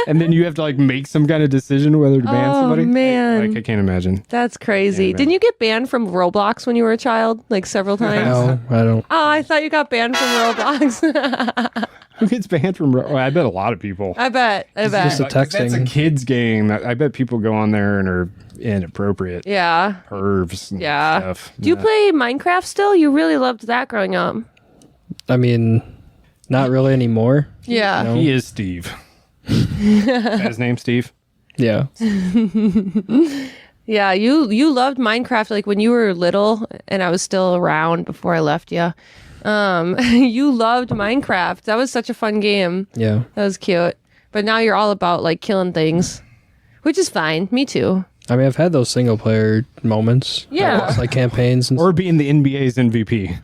Speaker 1: And then you have to like make some kind of decision whether to ban somebody.
Speaker 2: man.
Speaker 1: Like I can't imagine.
Speaker 2: That's crazy.
Speaker 1: Yeah,
Speaker 2: Didn't you get banned from Roblox when you were a child? Like several times?
Speaker 5: no, I don't.
Speaker 2: Oh, I thought you got banned from Roblox.
Speaker 1: Who gets banned from? I bet a lot of people.
Speaker 2: I bet.
Speaker 5: just a
Speaker 1: Like, 'cause that's a
Speaker 5: texting.
Speaker 1: kid's game. I bet people go on there and are inappropriate.
Speaker 2: Yeah.
Speaker 1: Pervs. And
Speaker 2: Yeah.
Speaker 1: Stuff.
Speaker 2: Do you play Minecraft still? You really loved that growing up.
Speaker 5: I mean, not really anymore.
Speaker 2: Yeah.
Speaker 5: No.
Speaker 1: He is Steve. Is that his name, Steve?
Speaker 5: Yeah.
Speaker 2: Yeah, you loved Minecraft like when you were little and I was still around before I left you. You loved Minecraft. That was such a fun game.
Speaker 5: Yeah.
Speaker 2: That was cute. But now you're all about like killing things, which is fine. Me too.
Speaker 5: I mean, I've had those single player moments.
Speaker 2: Yeah.
Speaker 5: Like campaigns and
Speaker 1: Or being the NBA's MVP.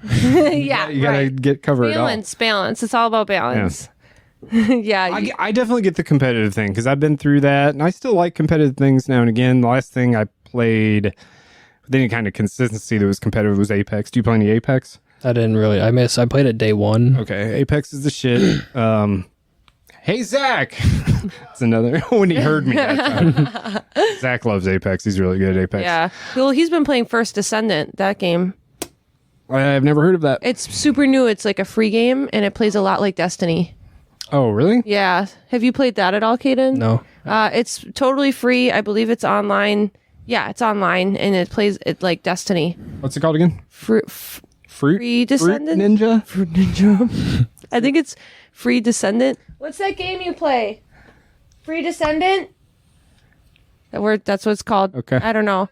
Speaker 2: Yeah,
Speaker 1: You gotta
Speaker 2: right.
Speaker 1: get cover it all.
Speaker 2: Balance. It's all about balance. Yeah.
Speaker 1: I definitely get the competitive thing because I've been through that, and I still like competitive things now and again. The last thing I played with any kind of consistency that was competitive was Apex. Do you play any Apex?
Speaker 5: I didn't really. I played it day one.
Speaker 1: Okay, Apex is the shit. Hey Zach, it's another when he heard me that time. Zach loves Apex. He's really good at Apex.
Speaker 2: Yeah. Well, he's been playing First Descendant, that game.
Speaker 1: I've never heard of that.
Speaker 2: It's super new. It's like a free game and it plays a lot like Destiny.
Speaker 1: Oh, really?
Speaker 2: Yeah. Have you played that at all, Caden?
Speaker 5: No.
Speaker 2: It's totally free. I believe it's online. Yeah, it's online and it plays it like Destiny.
Speaker 1: What's it called again?
Speaker 2: Fruit
Speaker 1: Fruit
Speaker 2: Descendant?
Speaker 1: Ninja.
Speaker 2: Fruit Ninja. I think it's Free Descendant. What's that game you play? Free Descendant? That's what it's called.
Speaker 1: Okay.
Speaker 2: I don't know.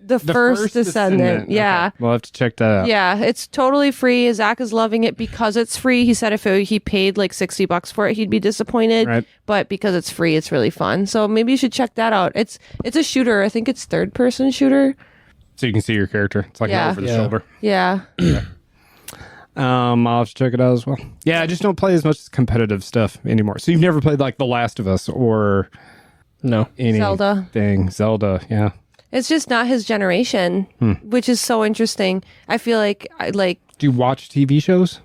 Speaker 2: The first Descendant. Yeah.
Speaker 1: Okay. We'll have to check that out.
Speaker 2: Yeah, it's totally free. Zach is loving it because it's free. He said if he paid like $60 for it, he'd be disappointed.
Speaker 1: Right.
Speaker 2: But because it's free, it's really fun. So maybe you should check that out. It's a shooter. I think it's third person shooter.
Speaker 1: So you can see your character. It's like
Speaker 2: Yeah.
Speaker 1: over the
Speaker 5: Yeah.
Speaker 1: shoulder.
Speaker 2: Yeah.
Speaker 1: I'll have to check it out as well. Yeah, I just don't play as much competitive stuff anymore. So you've never played like The Last of Us or
Speaker 5: No.
Speaker 1: anything.
Speaker 2: Zelda.
Speaker 1: Zelda, yeah.
Speaker 2: It's just not his generation, which is so interesting. I feel like
Speaker 1: Do you watch TV shows?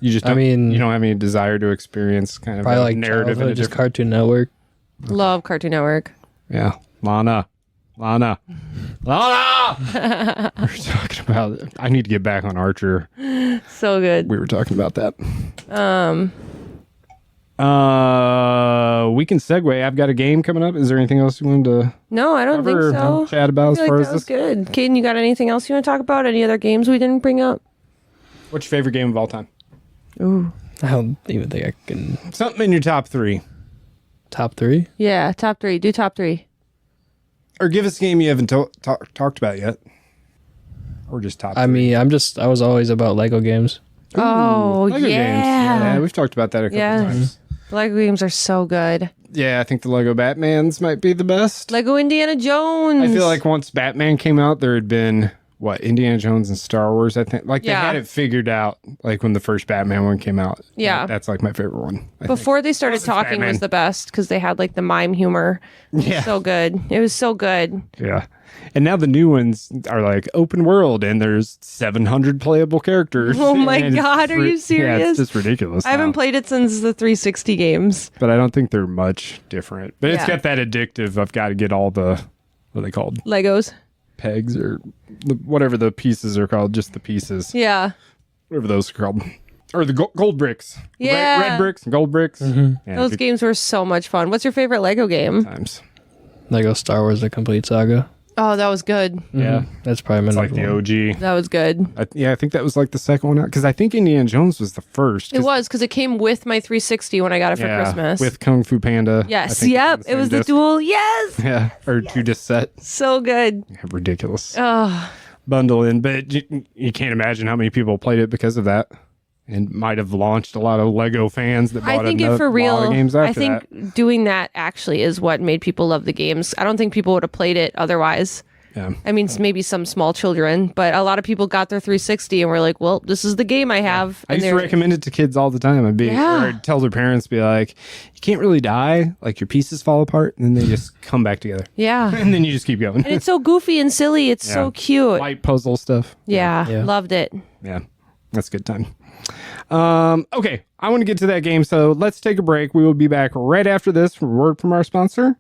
Speaker 1: You just
Speaker 5: I
Speaker 1: don't,
Speaker 5: mean-
Speaker 1: you don't have any desire to experience kind of
Speaker 5: Probably
Speaker 1: a
Speaker 5: like
Speaker 1: narrative in a
Speaker 5: childhood, just
Speaker 1: different...
Speaker 5: Cartoon Network.
Speaker 2: love Cartoon Network.
Speaker 1: Yeah. Lana. We're talking about I need to get back on Archer.
Speaker 2: So good.
Speaker 1: We were talking about that. We can segue. I've got a game coming up. Is there anything else you wanted to
Speaker 2: No, I don't think
Speaker 1: cover or
Speaker 2: so.
Speaker 1: chat about
Speaker 2: I
Speaker 1: as
Speaker 2: feel
Speaker 1: far
Speaker 2: like
Speaker 1: as
Speaker 2: that was
Speaker 1: this?
Speaker 2: good. Caden, you got anything else you want to talk about? Any other games we didn't bring up?
Speaker 1: What's your favorite game of all time?
Speaker 2: Ooh.
Speaker 5: I don't even think I can.
Speaker 1: Something in your top three.
Speaker 5: Top three?
Speaker 2: Yeah, top three. Do top three.
Speaker 1: Or give us a game you haven't talked about yet. Or just top
Speaker 5: I
Speaker 1: three.
Speaker 5: mean, I was always about Lego games.
Speaker 2: Oh,
Speaker 1: Lego
Speaker 2: yeah.
Speaker 1: games. Yeah, we've talked about that a couple
Speaker 2: Yeah.
Speaker 1: times.
Speaker 2: Lego games are so good.
Speaker 1: Yeah, I think the Lego Batmans might be the best.
Speaker 2: Lego Indiana Jones.
Speaker 1: I feel like once Batman came out, there had been Indiana Jones and Star Wars. I think they had it figured out. Like when the first Batman one came out.
Speaker 2: Yeah,
Speaker 1: that's like my favorite one.
Speaker 2: Before they started talking
Speaker 1: Batman.
Speaker 2: was the best because they had like the mime humor.
Speaker 1: Yeah,
Speaker 2: so good. It was so good.
Speaker 1: Yeah. And now the new ones are like open world and there's 700 playable characters.
Speaker 2: Oh my
Speaker 1: And
Speaker 2: God, are you serious?
Speaker 1: Yeah, it's just ridiculous.
Speaker 2: I haven't played it since the 360 games.
Speaker 1: But I don't think they're much different. But it's
Speaker 2: Yeah.
Speaker 1: got that addictive. I've got to get all the, what are they called?
Speaker 2: Legos.
Speaker 1: Pegs or whatever the pieces are called. Just the pieces.
Speaker 2: Yeah.
Speaker 1: Whatever those are called. Or the gold bricks.
Speaker 2: Yeah.
Speaker 1: Red bricks and gold bricks. Yeah,
Speaker 2: Those
Speaker 1: good
Speaker 2: games were so much fun. What's your favorite Lego game?
Speaker 1: times.
Speaker 5: Lego Star Wars: The Complete Saga.
Speaker 2: Oh, that was good.
Speaker 1: Yeah.
Speaker 5: That's probably my
Speaker 1: It's like
Speaker 5: number
Speaker 1: the
Speaker 5: one.
Speaker 1: OG.
Speaker 2: That was good.
Speaker 1: I think that was like the second one out. Because I think Indiana Jones was the first.
Speaker 2: It was because it came with my 360 when I got it for Christmas.
Speaker 1: With Kung Fu Panda. I
Speaker 2: yes.
Speaker 1: think
Speaker 2: Yep.
Speaker 1: it's
Speaker 2: It was the
Speaker 1: disc.
Speaker 2: dual. Yes.
Speaker 1: Yeah, or 2 disc set.
Speaker 2: So good.
Speaker 1: Ridiculous.
Speaker 2: Oh,
Speaker 1: Bundle in, but you can't imagine how many people played it because of that, and might have launched a lot of Lego fans that bought
Speaker 2: I think
Speaker 1: a
Speaker 2: it for
Speaker 1: lot
Speaker 2: real.
Speaker 1: of games after
Speaker 2: I think
Speaker 1: that.
Speaker 2: doing that actually is what made people love the games. I don't think people would have played it otherwise.
Speaker 1: Yeah.
Speaker 2: I mean, maybe some small children, but a lot of people got their 360 and were like, "Well, this is the game I have."
Speaker 1: I
Speaker 2: And
Speaker 1: used to recommend it to kids all the time. Or I'd tell their parents, be like, "You can't really die. Like your pieces fall apart, and then they just come back together,
Speaker 2: Yeah.
Speaker 1: and then you just keep going."
Speaker 2: And it's so goofy and silly. It's
Speaker 1: Yeah.
Speaker 2: so cute.
Speaker 1: Light puzzle stuff.
Speaker 2: Yeah,
Speaker 5: Yeah.
Speaker 2: loved it.
Speaker 1: Yeah, that's a good time. Okay, I want to get to that game, so let's take a break. We will be back right after this from a word from our sponsor,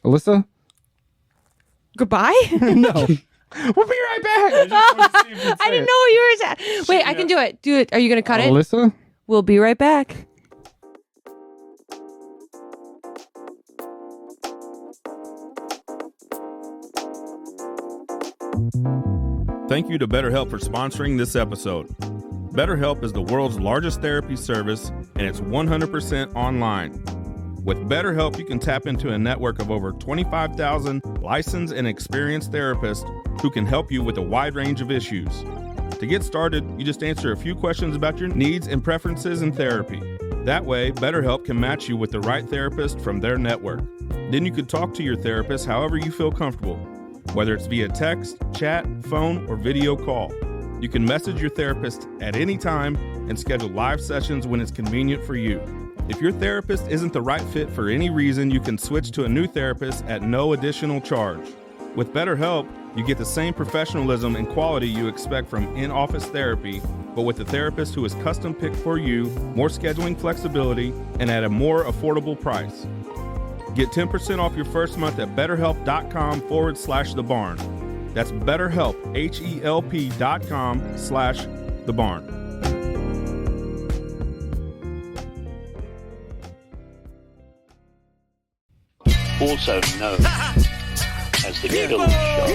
Speaker 1: Alyssa.
Speaker 2: Goodbye?
Speaker 1: No. We'll be right back. I, just wanted to see if you'd
Speaker 2: I
Speaker 1: say
Speaker 2: didn't
Speaker 1: it.
Speaker 2: know what you were saying. Wait, I can do it. Do it. Are you going to cut it?
Speaker 1: Alyssa?
Speaker 2: We'll be right back.
Speaker 6: Thank you to BetterHelp for sponsoring this episode. BetterHelp is the world's largest therapy service, and it's 100% online. With BetterHelp, you can tap into a network of over 25,000 licensed and experienced therapists who can help you with a wide range of issues. To get started, you just answer a few questions about your needs and preferences in therapy. That way, BetterHelp can match you with the right therapist from their network. Then you can talk to your therapist however you feel comfortable, whether it's via text, chat, phone, or video call. You can message your therapist at any time and schedule live sessions when it's convenient for you. If your therapist isn't the right fit for any reason, you can switch to a new therapist at no additional charge. With BetterHelp, you get the same professionalism and quality you expect from in-office therapy, but with a therapist who is custom picked for you, more scheduling flexibility, and at a more affordable price. Get 10% off your first month at betterhelp.com/thebarn. That's BetterHelp, HELP.com/thebarn.
Speaker 7: Also known as the Killer Show.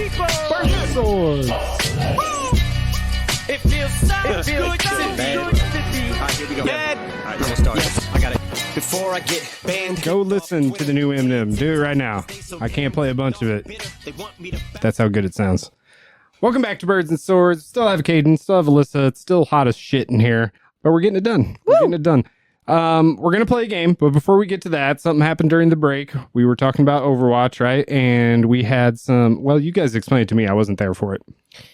Speaker 8: It feels so good to be. Alright, here we go. Alright, I'm gonna start. Yes, I got it. Before I get banned.
Speaker 1: Go listen to the new Eminem. Do it right now. I can't play a bunch of it. That's how good it sounds. Welcome back to Birds and Swords. Still have Caden, still have Alyssa. It's still hot as shit in here, but we're getting it done. We're getting it done. We're gonna play a game, but before we get to that, something happened during the break. We were talking about Overwatch, right? And we had some. Well, you guys explained it to me. I wasn't there for it.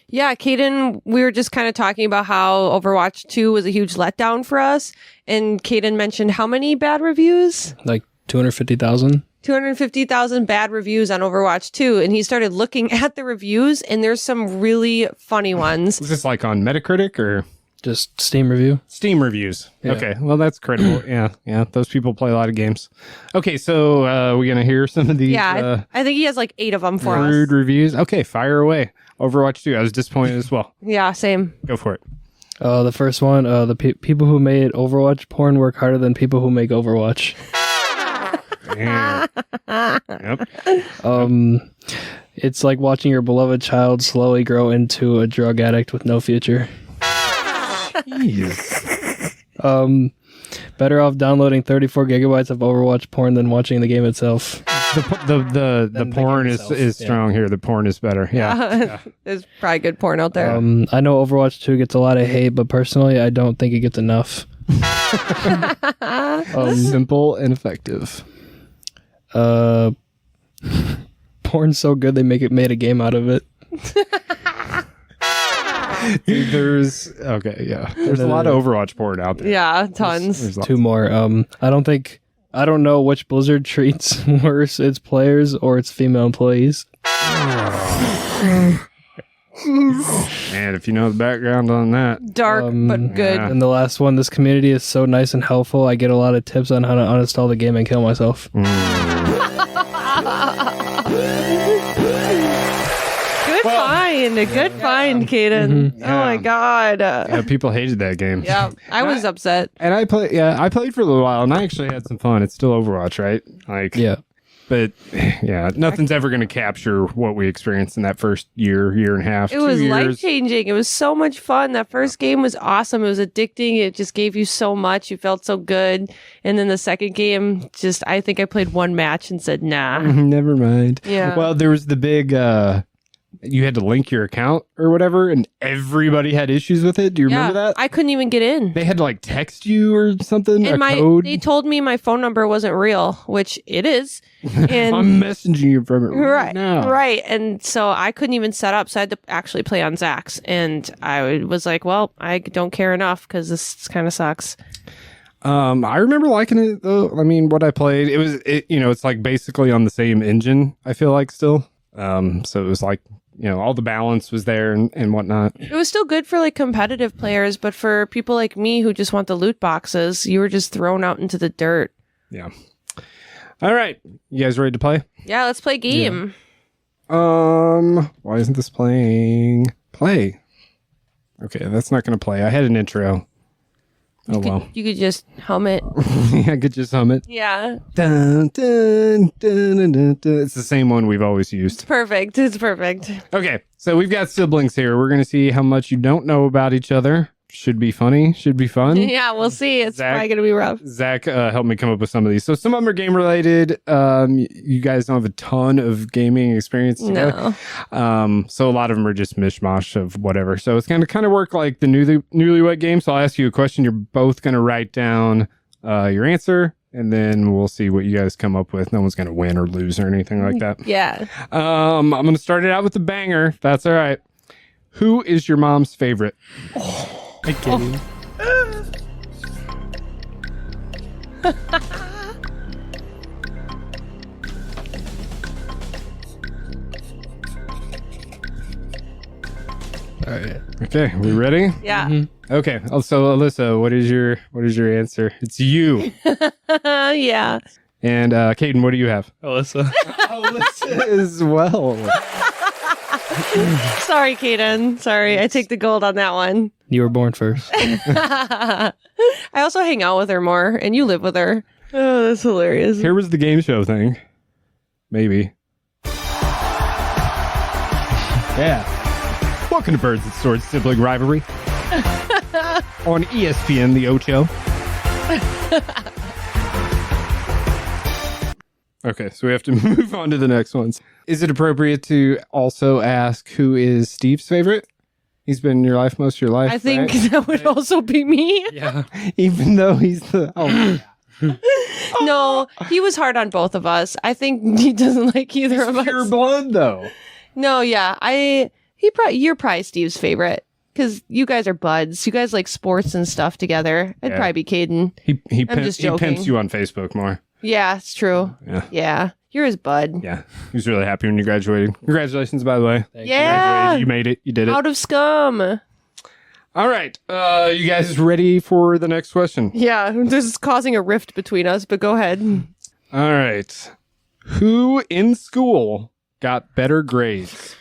Speaker 2: Yeah, Caden, we were just kind of talking about how Overwatch 2 was a huge letdown for us. And Caden mentioned how many bad reviews?
Speaker 5: Like 250,000.
Speaker 2: 250,000 bad reviews on Overwatch 2. And he started looking at the reviews, and there's some really funny ones.
Speaker 1: Is this like on Metacritic or
Speaker 5: Just Steam review.
Speaker 1: Steam reviews?
Speaker 5: Yeah.
Speaker 1: Okay, well that's credible. Yeah. Those people play a lot of games. Okay, so we're gonna hear some of these.
Speaker 2: Yeah, I think he has like 8 of them for us.
Speaker 1: rude reviews. Okay, fire away. Overwatch 2. I was disappointed as well.
Speaker 2: Yeah, same.
Speaker 1: Go for it.
Speaker 5: The first one, the people who made Overwatch porn work harder than people who make Overwatch.
Speaker 1: Damn. Yep.
Speaker 5: It's like watching your beloved child slowly grow into a drug addict with no future.
Speaker 1: Jeez.
Speaker 5: Better off downloading 34 gigabytes of Overwatch porn than watching the game itself.
Speaker 1: The
Speaker 5: the
Speaker 1: porn
Speaker 5: game
Speaker 1: is
Speaker 5: itself,
Speaker 1: strong here. The porn is better. Yeah.
Speaker 2: There's probably good porn out there.
Speaker 5: I know Overwatch 2 gets a lot of hate, but personally, I don't think it gets enough.
Speaker 1: Simple and effective.
Speaker 5: Porn's so good they made a game out of it.
Speaker 1: Dude, there's a lot of Overwatch porn out there.
Speaker 2: Yeah, tons.
Speaker 1: There's lots.
Speaker 5: Two more. I don't know which Blizzard treats worse, its players or its female employees.
Speaker 1: And if you know the background on that,
Speaker 2: Dark but good.
Speaker 1: yeah.
Speaker 5: And the last one, this community is so nice and helpful. I get a lot of tips on how to uninstall the game and kill myself.
Speaker 2: Good find, Caden. Oh my god.
Speaker 1: yeah, people hated that game.
Speaker 2: Yeah, I was upset.
Speaker 1: And I played for a little while, and I actually had some fun. It's still Overwatch, right? Like,
Speaker 5: Yeah.
Speaker 1: But yeah, nothing's ever going to capture what we experienced in that first year and a half.
Speaker 2: It was
Speaker 1: 2 years.
Speaker 2: life changing. It was so much fun. That first game was awesome. It was addicting. It just gave you so much. You felt so good. And then the second game, I think I played one match and said, nah.
Speaker 1: Never mind.
Speaker 2: Yeah.
Speaker 1: Well, there was the big. You had to link your account or whatever, and everybody had issues with it. Do you remember that?
Speaker 2: I couldn't even get in.
Speaker 1: They had to like text you or something.
Speaker 2: And
Speaker 1: code.
Speaker 2: they told me my phone number wasn't real, which it is. And
Speaker 1: I'm messaging you from it
Speaker 2: right
Speaker 1: now.
Speaker 2: right. And so I couldn't even set up. So I had to actually play on Zax. And I was like, well, I don't care enough because this kind of sucks.
Speaker 1: I remember liking it though. I mean, what I played, it's like basically on the same engine. I feel like still. So it was like, all the balance was there and whatnot.
Speaker 2: It was still good for like competitive players, but for people like me who just want the loot boxes, you were just thrown out into the dirt.
Speaker 1: Yeah. All right. You guys ready to play?
Speaker 2: Yeah, let's play game.
Speaker 1: Why isn't this playing? Play. Okay, that's not going to play. I had an intro.
Speaker 2: You could just hum it.
Speaker 1: I could just hum it.
Speaker 2: Yeah.
Speaker 1: Dun, dun, dun, dun, dun, dun. It's the same one we've always used.
Speaker 2: Perfect. It's perfect.
Speaker 1: Okay, so we've got siblings here. We're going to see how much you don't know about each other. Should be funny. Should be fun.
Speaker 2: Yeah, we'll see. It's
Speaker 1: Zach-
Speaker 2: probably going to be rough.
Speaker 1: Zach helped me come up with some of these. So some of them are game related. You guys don't have a ton of gaming experience together.
Speaker 2: No.
Speaker 1: So a lot of them are just mishmash of whatever. So it's going to kind of work like the newlywed game. So I'll ask you a question. You're both going to write down your answer, and then we'll see what you guys come up with. No one's going to win or lose or anything like that.
Speaker 2: Yeah.
Speaker 1: I'm going to start it out with the banger. If that's all right. Who is your mom's favorite?
Speaker 5: I get you. All right.
Speaker 1: Okay, we ready?
Speaker 2: Yeah.
Speaker 1: Okay. Also, Alyssa, what is your answer? It's you.
Speaker 2: Yeah.
Speaker 1: And Caden, what do you have?
Speaker 5: Alyssa.
Speaker 1: Alyssa as well.
Speaker 2: Sorry, Kaden. Sorry. I take the gold on that one.
Speaker 5: You were born first.
Speaker 2: I also hang out with her more, and you live with her. Oh, that's hilarious.
Speaker 1: Here was the game show thing. Maybe. Yeah. Welcome to Birds and Swords Sibling Rivalry. On ESPN, the Ocho. Okay, so we have to move on to the next ones. Is it appropriate to also ask who is Steve's favorite? He's been in your life most of your life.
Speaker 2: I think
Speaker 1: right?
Speaker 2: that would also be me.
Speaker 5: Yeah.
Speaker 1: Even though he's the... Oh,
Speaker 2: No, he was hard on both of us. I think he doesn't like either of
Speaker 1: pure
Speaker 2: us.
Speaker 1: blood, though.
Speaker 2: No, yeah. You're probably Steve's favorite because you guys are buds. You guys like sports and stuff together. I'd
Speaker 1: Yeah.
Speaker 2: probably be Caden.
Speaker 1: He
Speaker 2: just joking.
Speaker 1: pimps you on Facebook more.
Speaker 2: Yeah, it's true.
Speaker 1: Yeah.
Speaker 2: You're his bud.
Speaker 1: Yeah. He was really happy when you graduated. Congratulations, by the way.
Speaker 2: Yeah.
Speaker 1: You made it. You did it.
Speaker 2: Out of scum.
Speaker 1: All right. You guys ready for the next question?
Speaker 2: Yeah, this is causing a rift between us, but go ahead.
Speaker 1: All right. Who in school got better grades?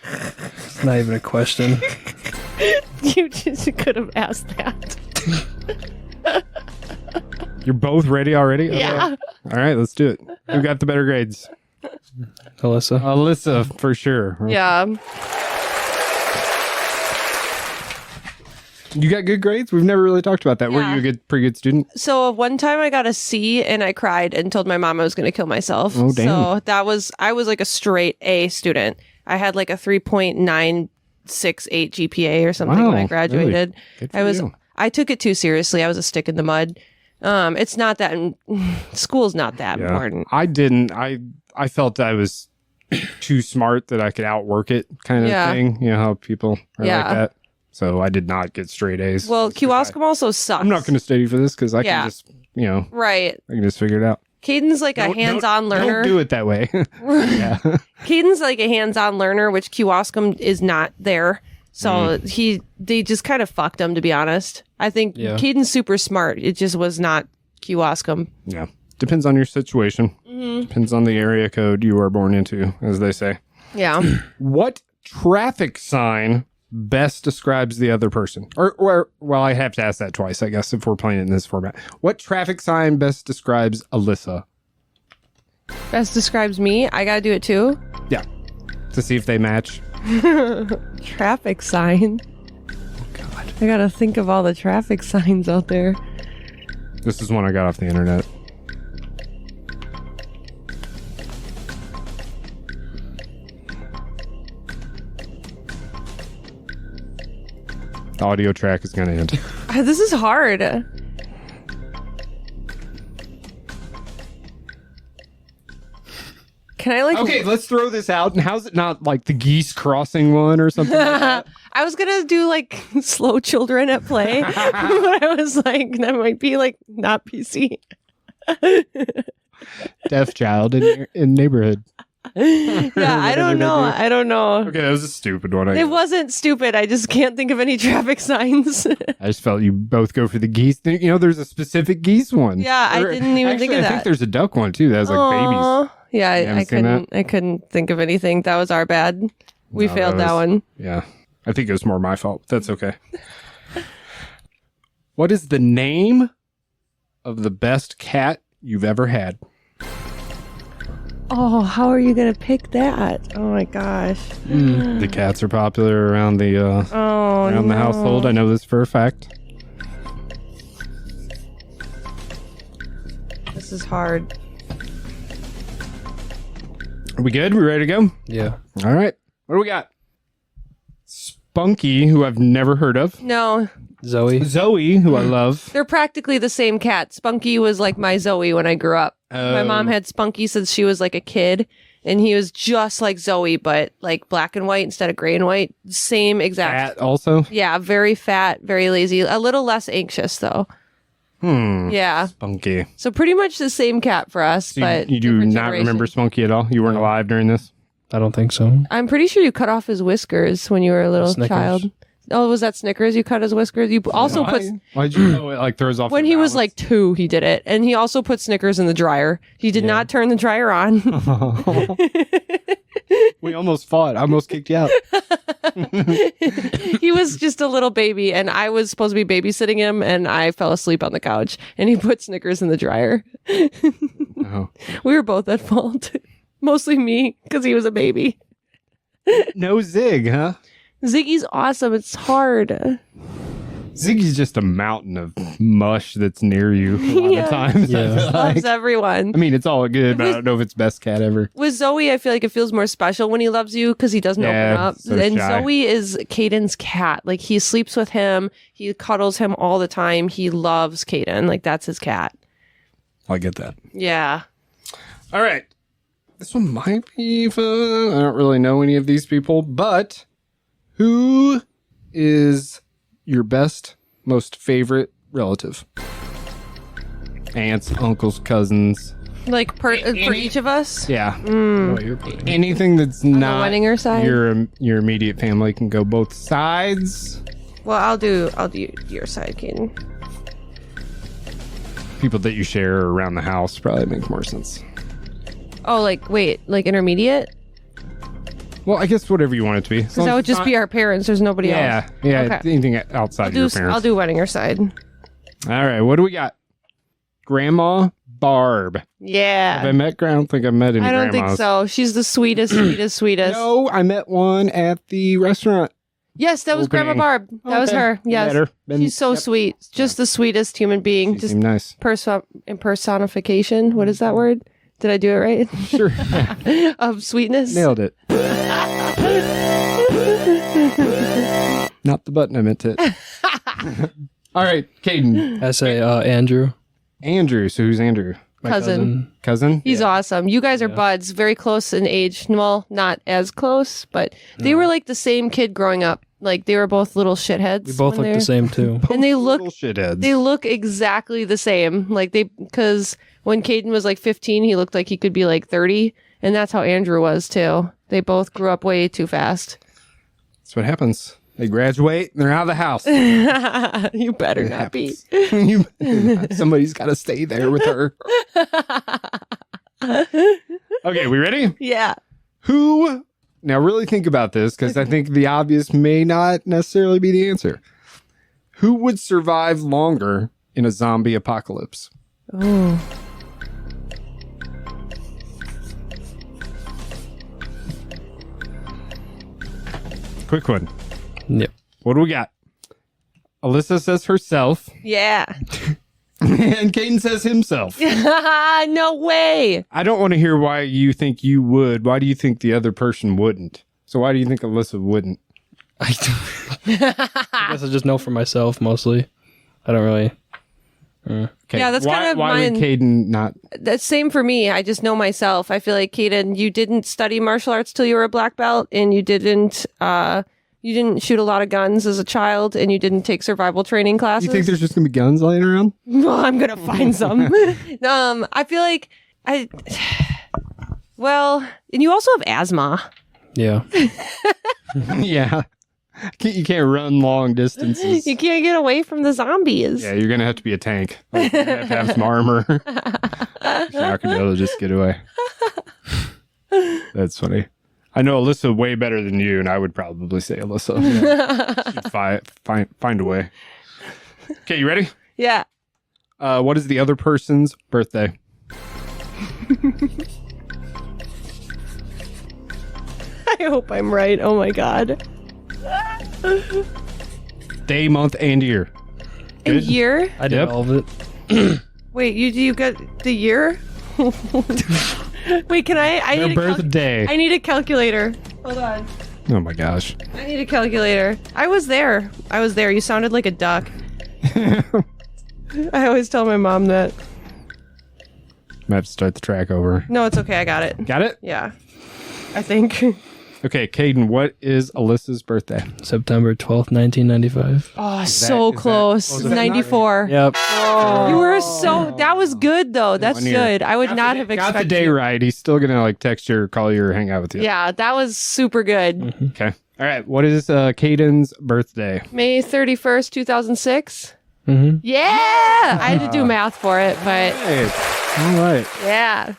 Speaker 5: It's not even a question.
Speaker 2: You just could have asked that.
Speaker 1: You're both ready already? Okay.
Speaker 2: Yeah.
Speaker 1: All right, let's do it. Who got the better grades?
Speaker 5: Alyssa.
Speaker 1: Alyssa, for sure.
Speaker 2: Yeah.
Speaker 1: You got good grades? We've never really talked about that.
Speaker 2: Yeah.
Speaker 1: Were you a pretty good student?
Speaker 2: So one time I got a C and I cried and told my mom I was going to kill myself.
Speaker 1: Oh, damn.
Speaker 2: So I was like a straight A student. I had like a 3.968 GPA or something
Speaker 1: Wow,
Speaker 2: when I graduated.
Speaker 1: really? Good for you.
Speaker 2: I took it too seriously. I was a stick in the mud. It's not that school's not that important.
Speaker 1: I didn't. I felt I was too smart that I could outwork it, kind of thing. You know how people are like that. So I did not get straight A's.
Speaker 2: Well, Kewaskum also sucks.
Speaker 1: I'm not going to study for this because I can just,
Speaker 2: right.
Speaker 1: I can just figure it out.
Speaker 2: Caden's like a hands-on learner.
Speaker 1: Don't do it that way. Yeah.
Speaker 2: Caden's like a hands-on learner, which Kewaskum is not there. So they just kind of fucked him, to be honest. I think Caden's super smart. It just was not Kewaskum.
Speaker 1: Yeah. Depends on your situation. Depends on the area code you were born into, as they say.
Speaker 2: Yeah.
Speaker 1: What traffic sign best describes the other person? Or well, I have to ask that twice, I guess, if we're playing it in this format. What traffic sign best describes Alyssa?
Speaker 2: Best describes me. I gotta do it too.
Speaker 1: Yeah. To see if they match.
Speaker 2: Traffic sign.
Speaker 1: Oh, God.
Speaker 2: I gotta think of all the traffic signs out there.
Speaker 1: This is one I got off the internet. The audio track is going to end.
Speaker 2: This is hard. Can I
Speaker 1: Okay, let's throw this out. And how's it not like the geese crossing one or something like that?
Speaker 2: I was gonna do like slow children at play, but I was like, that might be like not PC.
Speaker 1: Deaf child in neighborhood.
Speaker 2: Yeah, I don't know.
Speaker 1: Okay, that was a stupid one.
Speaker 2: It wasn't stupid. I just can't think of any traffic signs.
Speaker 1: I just felt you both go for the geese. You know, there's a specific geese one.
Speaker 2: Yeah, I didn't even think of that.
Speaker 1: I think there's a duck one too. That was like babies.
Speaker 2: Yeah, I couldn't think of anything. That was our bad. We failed that one.
Speaker 1: Yeah. I think it was more my fault. That's okay. What is the name of the best cat you've ever had?
Speaker 2: Oh, how are you going to pick that? Oh my gosh.
Speaker 1: The cats are popular around the the household. I know this for a fact.
Speaker 2: This is hard.
Speaker 1: Are we good? We ready to go?
Speaker 5: Yeah.
Speaker 1: All right. What do we got? Spunky, who I've never heard of.
Speaker 2: No.
Speaker 5: Zoe,
Speaker 1: who I love.
Speaker 2: They're practically the same cat. Spunky was like my Zoe when I grew up. My mom had Spunky since she was like a kid, and he was just like Zoe, but like black and white instead of gray and white. Same exact.
Speaker 1: Fat also?
Speaker 2: Yeah, very fat, very lazy. A little less anxious though. Yeah.
Speaker 1: Spunky.
Speaker 2: So pretty much the same cat for us,
Speaker 1: So
Speaker 2: but
Speaker 1: you do
Speaker 2: different
Speaker 1: not
Speaker 2: generation.
Speaker 1: remember Spunky at all? You weren't alive during this?
Speaker 5: I don't think so.
Speaker 2: I'm pretty sure you cut off his whiskers when you were a little
Speaker 5: Snickers.
Speaker 2: child. Oh, was that Snickers? You cut his whiskers? You also put...
Speaker 1: Why'd you know it like throws off
Speaker 2: When
Speaker 1: your
Speaker 2: he was
Speaker 1: balance?
Speaker 2: like 2, he did it. And he also put Snickers in the dryer. He did not turn the dryer on.
Speaker 1: We almost fought. I almost kicked you out.
Speaker 2: He was just a little baby, and I was supposed to be babysitting him, and I fell asleep on the couch, and he put Snickers in the dryer.
Speaker 1: Oh.
Speaker 2: We were both at fault. Mostly me, because he was a baby.
Speaker 1: No Zig, huh?
Speaker 2: Ziggy's awesome. It's hard.
Speaker 1: Ziggy's just a mountain of mush that's near you a lot of times.
Speaker 5: Yeah.
Speaker 1: I feel
Speaker 2: Loves
Speaker 1: like.
Speaker 2: everyone.
Speaker 1: I mean, it's all good, but I don't know if it's best cat ever.
Speaker 2: With Zoe, I feel like it feels more special when he loves you because he doesn't
Speaker 1: Yeah,
Speaker 2: open up.
Speaker 1: so
Speaker 2: And
Speaker 1: shy.
Speaker 2: Zoe is Caden's cat. Like, he sleeps with him. He cuddles him all the time. He loves Caden. Like, that's his cat.
Speaker 1: I get that.
Speaker 2: Yeah.
Speaker 1: All right. This one might be fun. I don't really know any of these people, but who is your best, most favorite relative? Aunts, uncles, cousins.
Speaker 2: Like, for each of us?
Speaker 1: Yeah. Anything that's not
Speaker 2: Wenninger side?
Speaker 1: your immediate family can go both sides.
Speaker 2: Well, I'll do your side, Caden.
Speaker 1: People that you share around the house probably make more sense.
Speaker 2: Oh, like, wait, like intermediate?
Speaker 1: Well, I guess whatever you want it to be.
Speaker 2: Because that would just be our parents. There's nobody else.
Speaker 1: Yeah,
Speaker 2: Okay.
Speaker 1: anything outside your parents.
Speaker 2: I'll do Wenninger side.
Speaker 1: All right, what do we got? Grandma Barb.
Speaker 2: Yeah.
Speaker 1: Have I met? I don't think I've met any
Speaker 2: I don't
Speaker 1: grandmas.
Speaker 2: think so. She's the sweetest, sweetest.
Speaker 1: No, I met one at the restaurant.
Speaker 2: Yes, that was Grandma
Speaker 1: Opening.
Speaker 2: Barb. That was
Speaker 1: Okay.
Speaker 2: her. Yes.
Speaker 1: Met her. Been-
Speaker 2: She's so
Speaker 1: yep.
Speaker 2: sweet. Just the sweetest human being.
Speaker 1: She
Speaker 2: Just
Speaker 1: seemed nice.
Speaker 2: personification. What is that word? Did I do it right?
Speaker 1: Sure.
Speaker 2: Of sweetness.
Speaker 1: Nailed it. Not the button I meant to hit. All right, Caden.
Speaker 5: I say Andrew.
Speaker 1: Andrew. So who's Andrew? My
Speaker 2: Cousin.
Speaker 1: Cousin?
Speaker 2: He's awesome. You guys are buds, very close in age. Well, not as close, but they were like the same kid growing up. Like they were both little shitheads.
Speaker 5: We both
Speaker 2: when
Speaker 5: look the same too.
Speaker 2: And they look
Speaker 1: Little shitheads.
Speaker 2: they look exactly the same. Like because when Caden was like 15, he looked like he could be like 30, and that's how Andrew was too. They both grew up way too fast.
Speaker 1: That's what happens. They graduate and they're out of the house.
Speaker 2: You better
Speaker 1: It
Speaker 2: not be.
Speaker 1: happens. Somebody's got to stay there with her. Okay, we ready?
Speaker 2: Yeah.
Speaker 1: Who? Now, really think about this because I think the obvious may not necessarily be the answer. Who would survive longer in a zombie apocalypse?
Speaker 2: Oh.
Speaker 1: Quick one.
Speaker 5: Yep.
Speaker 1: What do we got? Alyssa says herself,
Speaker 2: Yeah.
Speaker 1: and Caden says himself.
Speaker 2: No way.
Speaker 1: I don't want to hear why you think you would. Why do you think the other person wouldn't? So why do you think Alyssa wouldn't?
Speaker 5: I guess I just know for myself mostly. I don't really.
Speaker 1: Okay.
Speaker 2: Yeah, that's
Speaker 1: why,
Speaker 2: kind of
Speaker 1: why
Speaker 2: mine.
Speaker 1: would Caden not?
Speaker 2: That's same for me. I just know myself. I feel like Caden, you didn't study martial arts till you were a black belt, and you didn't shoot a lot of guns as a child, and you didn't take survival training classes.
Speaker 1: You think there's just gonna be guns laying around?
Speaker 2: Well, I'm gonna find some. I feel like well, and you also have asthma.
Speaker 5: Yeah.
Speaker 1: Yeah. You can't run long distances.
Speaker 2: You can't get away from the zombies.
Speaker 1: Yeah, you're gonna have to be a tank. Like, you're gonna have to have some armor. You're not gonna be able to just get away. That's funny. I know Alyssa way better than you, and I would probably say Alyssa. Yeah. She'd find a way. Okay, you ready?
Speaker 2: Yeah.
Speaker 1: What is the other person's birthday?
Speaker 2: I hope I'm right. Oh my god.
Speaker 1: Day, month, and year.
Speaker 2: A
Speaker 1: Good?
Speaker 2: year?
Speaker 5: I did
Speaker 1: Yep.
Speaker 5: all of it.
Speaker 2: Wait, you got the year? Wait, can I
Speaker 1: Their
Speaker 2: need a
Speaker 1: birthday.
Speaker 2: I need a calculator. Hold on.
Speaker 1: Oh my gosh.
Speaker 2: I need a calculator. I was there. You sounded like a duck. I always tell my mom that.
Speaker 1: Might have to start the track over.
Speaker 2: No, it's okay. I got it.
Speaker 1: Got it?
Speaker 2: Yeah. I think.
Speaker 1: Okay, Caden, what is Alyssa's birthday?
Speaker 5: September 12th, 1995.
Speaker 2: Oh, so close. 94.
Speaker 5: Yep.
Speaker 2: You were that was good though. That's
Speaker 1: 1 year.
Speaker 2: good. I would not have
Speaker 1: Got
Speaker 2: expected.
Speaker 1: the day right. He's still gonna like text you or call you or hang out with you.
Speaker 2: Yeah, that was super good.
Speaker 1: Okay. All right. What is Caden's birthday?
Speaker 2: May 31st, 2006.
Speaker 5: Mm-hmm.
Speaker 2: Yeah! I had to do math for it, but
Speaker 1: Hey. All right.
Speaker 2: yeah.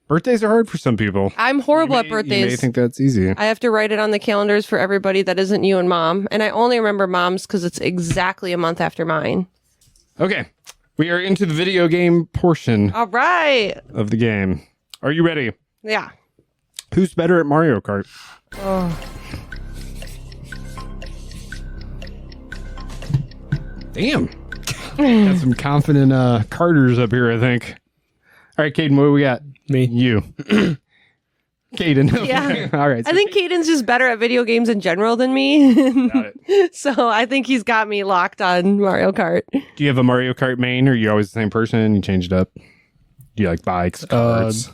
Speaker 1: Birthdays are hard for some people.
Speaker 2: I'm horrible at
Speaker 1: You may
Speaker 2: birthdays.
Speaker 1: think that's easy.
Speaker 2: I have to write it on the calendars for everybody that isn't you and mom. And I only remember mom's because it's exactly a month after mine.
Speaker 1: Okay. We are into the video game portion
Speaker 2: All right.
Speaker 1: of the game. Are you ready?
Speaker 2: Yeah.
Speaker 1: Who's better at Mario Kart?
Speaker 2: Oh.
Speaker 1: Damn. Got some confident Carters up here, I think. All right, Caden, what do we got?
Speaker 5: Me.
Speaker 1: You. Caden.
Speaker 2: Yeah.
Speaker 1: All right.
Speaker 2: I think Caden's just better at video games in general than me.
Speaker 1: Got it.
Speaker 2: So I think he's got me locked on Mario Kart.
Speaker 1: Do you have a Mario Kart main, or are you always the same person? You change it up? Do you like bikes, cars,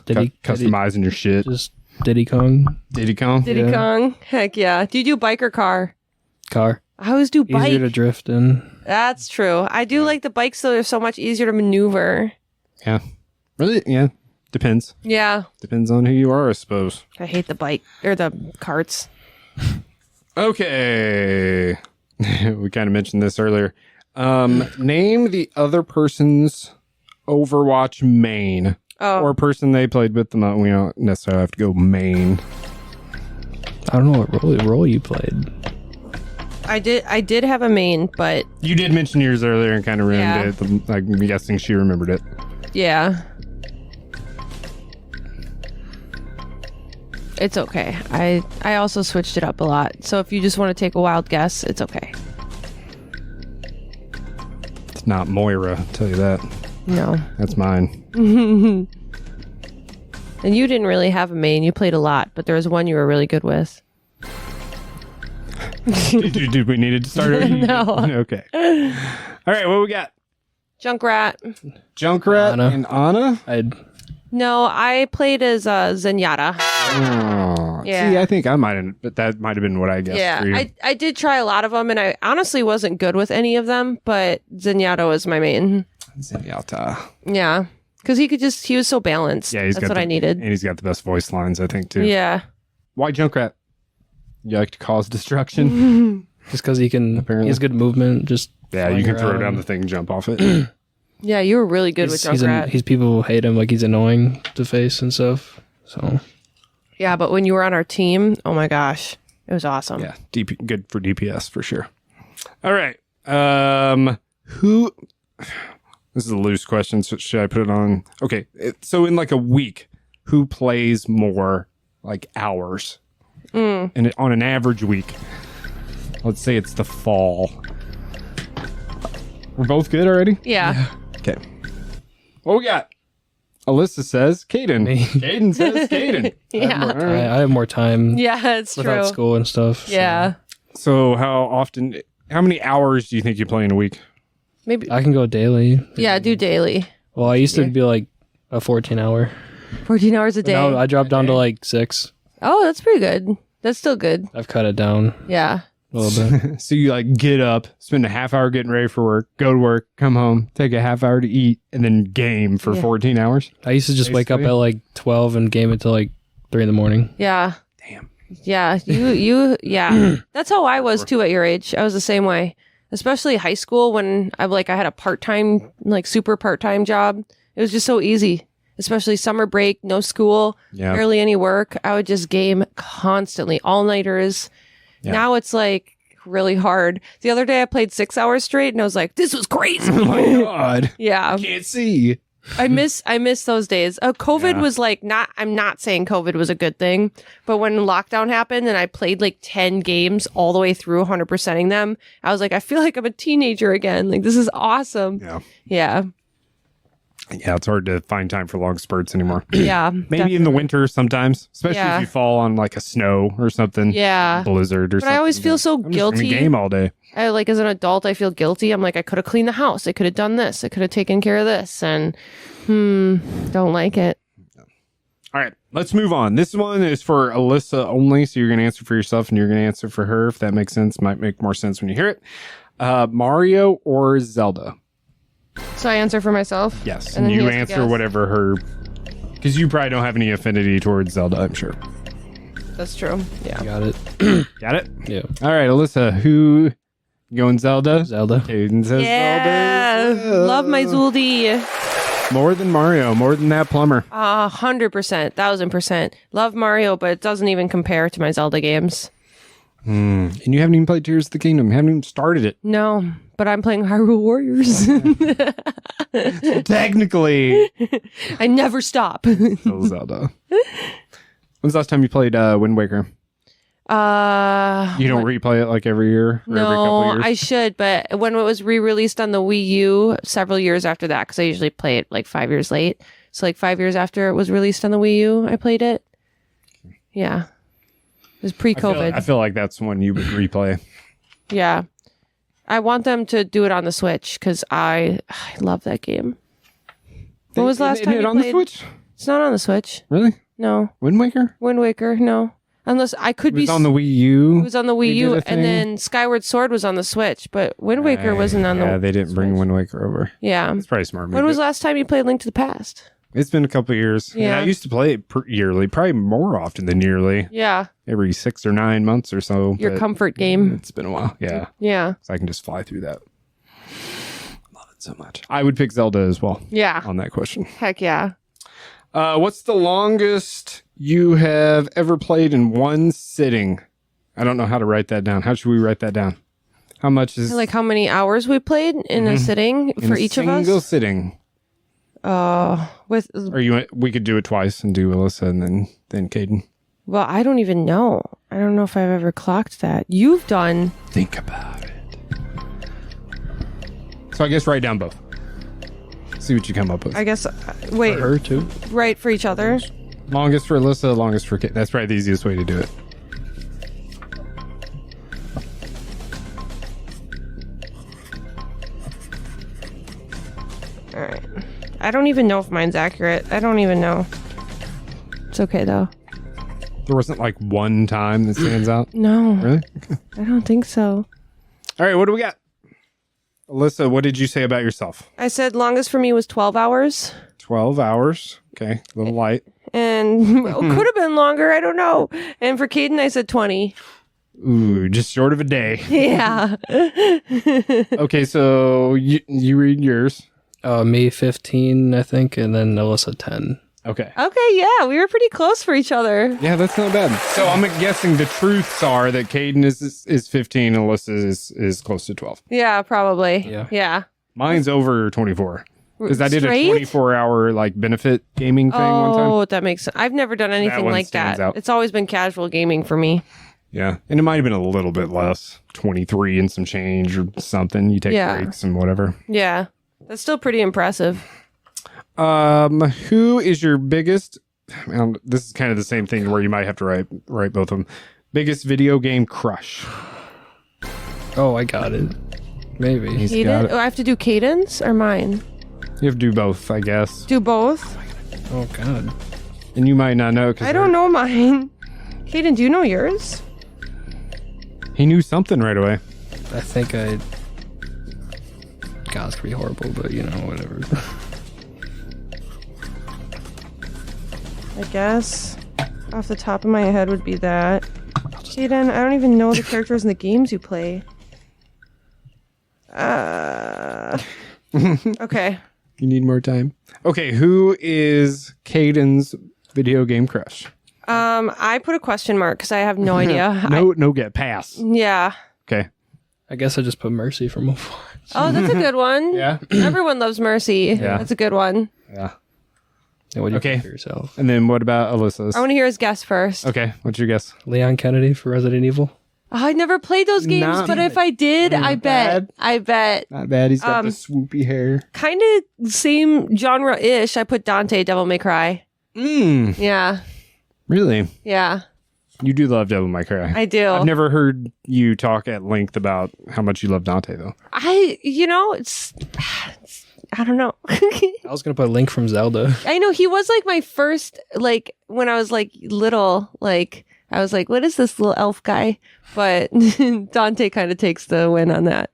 Speaker 1: customizing your shit?
Speaker 5: Just Diddy Kong.
Speaker 1: Diddy Kong?
Speaker 2: Diddy
Speaker 5: Yeah.
Speaker 2: Kong. Heck yeah. Do you do bike or car?
Speaker 5: Car.
Speaker 2: I always do bike.
Speaker 5: Easier to drift in.
Speaker 2: That's true. I do like the bikes though. They're so much easier to maneuver.
Speaker 1: Yeah. Really? Yeah. Depends.
Speaker 2: Yeah.
Speaker 1: Depends on who you are, I suppose.
Speaker 2: I hate the bike or the carts.
Speaker 1: Okay. We kind of mentioned this earlier. Name the other person's Overwatch main.
Speaker 2: Oh.
Speaker 1: Or person they played with the most. We don't necessarily have to go main.
Speaker 5: I don't know what role you played.
Speaker 2: I did have a main, but
Speaker 1: You did mention yours earlier and kind of ruined
Speaker 2: Yeah.
Speaker 1: it. I'm guessing she remembered it.
Speaker 2: yeah. It's okay. I also switched it up a lot. So if you just want to take a wild guess, it's okay.
Speaker 1: It's not Moira, I'll tell you that.
Speaker 2: No.
Speaker 1: That's mine.
Speaker 2: And you didn't really have a main. You played a lot, but there was one you were really good with.
Speaker 1: Did we need to start over?
Speaker 2: No.
Speaker 1: Okay. All right, what we got?
Speaker 2: Junkrat.
Speaker 1: Junkrat
Speaker 5: Anna.
Speaker 1: and Anna.
Speaker 2: No, I played as Zenyatta.
Speaker 1: Oh,
Speaker 2: Yeah.
Speaker 1: See, I think I might have, but that might have been what I guessed
Speaker 2: Yeah,
Speaker 1: for you.
Speaker 2: I did try a lot of them, and I honestly wasn't good with any of them, but Zenyatta was my main.
Speaker 1: Zenyatta.
Speaker 2: Yeah, because he was so balanced.
Speaker 1: Yeah,
Speaker 2: That's what I needed.
Speaker 1: And he's got the best voice lines, I think, too.
Speaker 2: Yeah.
Speaker 1: Why Junkrat? You like to cause destruction?
Speaker 5: Just because he has good movement. Just
Speaker 1: Yeah, you
Speaker 5: flying
Speaker 1: can throw
Speaker 5: around.
Speaker 1: down the thing, jump off it.
Speaker 2: Yeah, you were really good with Junkrat.
Speaker 5: He's people hate him, like he's annoying to face and stuff. So
Speaker 2: Yeah, but when you were on our team, oh my gosh, it was awesome.
Speaker 1: Yeah, good for DPS for sure. All right. Who? This is a loose question. So should I put it on? Okay. So in like a week, who plays more like hours? And on an average week, let's say it's the fall. We're both good already?
Speaker 2: Yeah.
Speaker 1: Okay. What we got? Alyssa says Caden.
Speaker 5: Me.
Speaker 1: Caden says Caden.
Speaker 2: Yeah.
Speaker 1: All right.
Speaker 5: I have more time
Speaker 2: Yeah, it's
Speaker 5: without
Speaker 2: true.
Speaker 5: school and stuff. so
Speaker 2: Yeah.
Speaker 1: So how many hours do you think you play in a week?
Speaker 2: Maybe.
Speaker 5: I can go daily.
Speaker 2: Yeah, do daily.
Speaker 5: Well, I used to be like a 14-hour.
Speaker 2: 14 hours a day.
Speaker 5: Now I dropped down to like 6.
Speaker 2: Oh, that's pretty good. That's still good.
Speaker 5: I've cut it down
Speaker 2: Yeah.
Speaker 5: a little bit.
Speaker 1: So you like get up, spend a half hour getting ready for work, go to work, come home, take a half hour to eat, and then game for 14 hours?
Speaker 5: I used to just wake up
Speaker 1: Basically.
Speaker 5: at like 12 and game until like 3 in the morning.
Speaker 2: Yeah.
Speaker 1: Damn.
Speaker 2: Yeah. Yeah. That's how I was too at your age. I was the same way. Especially high school when I had a part-time, like super part-time job. It was just so easy. Especially summer break, no school,
Speaker 1: Yeah.
Speaker 2: barely any work. I would just game constantly, all-nighters.
Speaker 1: Yeah.
Speaker 2: Now it's like really hard. The other day I played 6 hours straight and I was like, this was crazy.
Speaker 1: Oh my God.
Speaker 2: Yeah.
Speaker 1: Can't see.
Speaker 2: I miss those days. COVID
Speaker 1: Yeah.
Speaker 2: was like I'm not saying COVID was a good thing, but when lockdown happened and I played like 10 games all the way through 100%ing them, I was like, I feel like I'm a teenager again. Like this is awesome.
Speaker 1: Yeah.
Speaker 2: Yeah.
Speaker 1: Yeah, it's hard to find time for long spurts anymore.
Speaker 2: Yeah.
Speaker 1: Maybe in the winter sometimes, especially
Speaker 2: Yeah.
Speaker 1: if you fall on like a snow or something.
Speaker 2: Yeah.
Speaker 1: Blizzard or
Speaker 2: But
Speaker 1: something.
Speaker 2: I always feel so
Speaker 1: I'm just gonna
Speaker 2: guilty.
Speaker 1: game all day.
Speaker 2: I like as an adult, I feel guilty. I'm like, I could have cleaned the house. I could have done this. I could have taken care of this. And don't like it.
Speaker 1: All right, let's move on. This one is for Alyssa only, so you're going to answer for yourself and you're going to answer for her. If that makes sense, might make more sense when you hear it. Mario or Zelda?
Speaker 2: So I answer for myself.
Speaker 1: Yes,
Speaker 2: And
Speaker 1: and
Speaker 2: then he
Speaker 1: you
Speaker 2: has to
Speaker 1: answer
Speaker 2: guess.
Speaker 1: whatever her, because you probably don't have any affinity towards Zelda, I'm sure.
Speaker 2: That's true. Yeah.
Speaker 5: Got it.
Speaker 1: Got it?
Speaker 5: Yeah.
Speaker 1: All right, Alyssa, who going Zelda?
Speaker 5: Zelda.
Speaker 1: Caden says
Speaker 2: Yeah.
Speaker 1: Zelda.
Speaker 2: Love my Zuldi.
Speaker 1: More than Mario, more than that plumber.
Speaker 2: 100%, 1000%. Love Mario, but it doesn't even compare to my Zelda games.
Speaker 1: And you haven't even played Tears of the Kingdom. You haven't even started it.
Speaker 2: No, but I'm playing Hyrule Warriors.
Speaker 1: Technically,
Speaker 2: I never stop.
Speaker 1: still Zelda. When's the last time you played Wind Waker? You don't replay it like every year or every couple
Speaker 2: No,
Speaker 1: years?
Speaker 2: I should, but when it was re-released on the Wii U several years after that, because I usually play it like 5 years late. So like 5 years after it was released on the Wii U, I played it. Yeah. It was pre-COVID.
Speaker 1: I feel like that's when you would replay.
Speaker 2: Yeah. I want them to do it on the Switch because I love that game. When was the last time
Speaker 1: it
Speaker 2: you
Speaker 1: on the
Speaker 2: played?
Speaker 1: Switch?
Speaker 2: It's not on the Switch.
Speaker 1: Really?
Speaker 2: No.
Speaker 1: Wind Waker?
Speaker 2: Wind Waker, no. Unless I could
Speaker 1: It
Speaker 2: be
Speaker 1: was on the Wii U.
Speaker 2: It was on the
Speaker 1: They
Speaker 2: Wii
Speaker 1: did
Speaker 2: U,
Speaker 1: a
Speaker 2: and
Speaker 1: thing.
Speaker 2: then Skyward Sword was on the Switch, but Wind Waker wasn't on the.
Speaker 1: Yeah, they didn't bring
Speaker 2: Switch.
Speaker 1: Wind Waker over.
Speaker 2: Yeah.
Speaker 1: It's probably smart.
Speaker 2: When was the last time you played Link to the Past?
Speaker 1: It's been a couple of years.
Speaker 2: Yeah.
Speaker 1: And I used to play it yearly, probably more often than yearly.
Speaker 2: Yeah.
Speaker 1: Every 6 or 9 months or so.
Speaker 2: Your
Speaker 1: but
Speaker 2: comfort game.
Speaker 1: It's been a while. Yeah.
Speaker 2: Yeah.
Speaker 1: So I can just fly through that. Love it so much. I would pick Zelda as well
Speaker 2: Yeah.
Speaker 1: on that question.
Speaker 2: Heck yeah.
Speaker 1: What's the longest you have ever played in one sitting? I don't know how to write that down. How should we write that down? How much is
Speaker 2: Like how many hours we played in a sitting
Speaker 1: in
Speaker 2: for
Speaker 1: a
Speaker 2: each of
Speaker 1: single
Speaker 2: us?
Speaker 1: sitting?
Speaker 2: With
Speaker 1: Or we could do it twice and do Alyssa and then Caden.
Speaker 2: well, I don't even know. I don't know if I've ever clocked that. You've done.
Speaker 1: Think about it. So I guess write down both. See what you come up with.
Speaker 2: I guess. Wait.
Speaker 5: Her too.
Speaker 2: Right for each other.
Speaker 1: Longest for Alyssa, longest for Caden. That's probably the easiest way to do it.
Speaker 2: I don't even know if mine's accurate. I don't even know. It's okay though.
Speaker 1: There wasn't like one time that stands out.
Speaker 2: No,
Speaker 1: Really?
Speaker 2: I don't think so.
Speaker 1: All right, what do we got? Alyssa, what did you say about yourself?
Speaker 2: I said longest for me was 12 hours.
Speaker 1: 12 hours. Okay, a little light.
Speaker 2: And could have been longer. I don't know. And for Caden, I said 20.
Speaker 1: Ooh, just short of a day.
Speaker 2: Yeah.
Speaker 1: Okay, so you read yours.
Speaker 5: Me 15, I think, and then Alyssa 10.
Speaker 1: Okay.
Speaker 2: Okay, yeah, we were pretty close for each other.
Speaker 1: Yeah, that's not bad. So I'm guessing the truths are that Caden is 15 and Alyssa is close to 12.
Speaker 2: Yeah, probably.
Speaker 5: Yeah.
Speaker 2: Yeah.
Speaker 1: Mine's over 24. Because I did
Speaker 2: Straight?
Speaker 1: a 24-hour like benefit gaming thing one time.
Speaker 2: Oh, that makes sense. I've never done anything
Speaker 1: one
Speaker 2: like that.
Speaker 1: stands out.
Speaker 2: It's always been casual gaming for me.
Speaker 1: Yeah, and it might have been a little bit less, 23 and some change or something. You take breaks and whatever.
Speaker 2: Yeah. That's still pretty impressive.
Speaker 1: Who is your biggest? This is kind of the same thing where you might have to write both of them. Biggest video game crush.
Speaker 5: Oh, I got it. Maybe.
Speaker 1: He's got
Speaker 2: Caden?
Speaker 1: it.
Speaker 2: Oh, I have to do Caden's or mine?
Speaker 1: You have to do both, I guess.
Speaker 2: Do both?
Speaker 5: Oh, God.
Speaker 1: And you might not know.
Speaker 2: I don't know mine. Caden, do you know yours?
Speaker 1: He knew something right away.
Speaker 5: I think I... God, it's pretty horrible, but, whatever.
Speaker 2: I guess off the top of my head would be that. Caden, I don't even know the characters in the games you play. Okay.
Speaker 1: You need more time. Okay, who is Caden's video game crush?
Speaker 2: I put a question mark because I have no idea.
Speaker 1: No get pass.
Speaker 2: Yeah.
Speaker 1: Okay.
Speaker 5: I guess I just put Mercy from Overwatch.
Speaker 2: Oh, that's a good one.
Speaker 1: Yeah.
Speaker 2: Everyone loves Mercy.
Speaker 1: Yeah.
Speaker 2: That's a good one.
Speaker 1: Yeah.
Speaker 5: And what do you
Speaker 1: Okay.
Speaker 5: think for yourself?
Speaker 1: And then what about Alyssa's?
Speaker 2: I want to hear his guess first.
Speaker 1: Okay, what's your guess?
Speaker 5: Leon Kennedy for Resident Evil?
Speaker 2: Oh, I never played those games,
Speaker 1: Not
Speaker 2: but if I did, I bet.
Speaker 1: bad.
Speaker 2: I bet.
Speaker 1: Not bad. He's got the swoopy hair.
Speaker 2: Kind of same genre-ish. I put Dante, Devil May Cry. Yeah.
Speaker 1: Really?
Speaker 2: Yeah.
Speaker 1: You do love Devil May Cry.
Speaker 2: I do.
Speaker 1: I've never heard you talk at length about how much you love Dante, though.
Speaker 2: It's I don't know.
Speaker 5: I was going to put Link from Zelda.
Speaker 2: I know he was like my first, like when I was like little, like I was like, what is this little elf guy? But Dante kind of takes the win on that.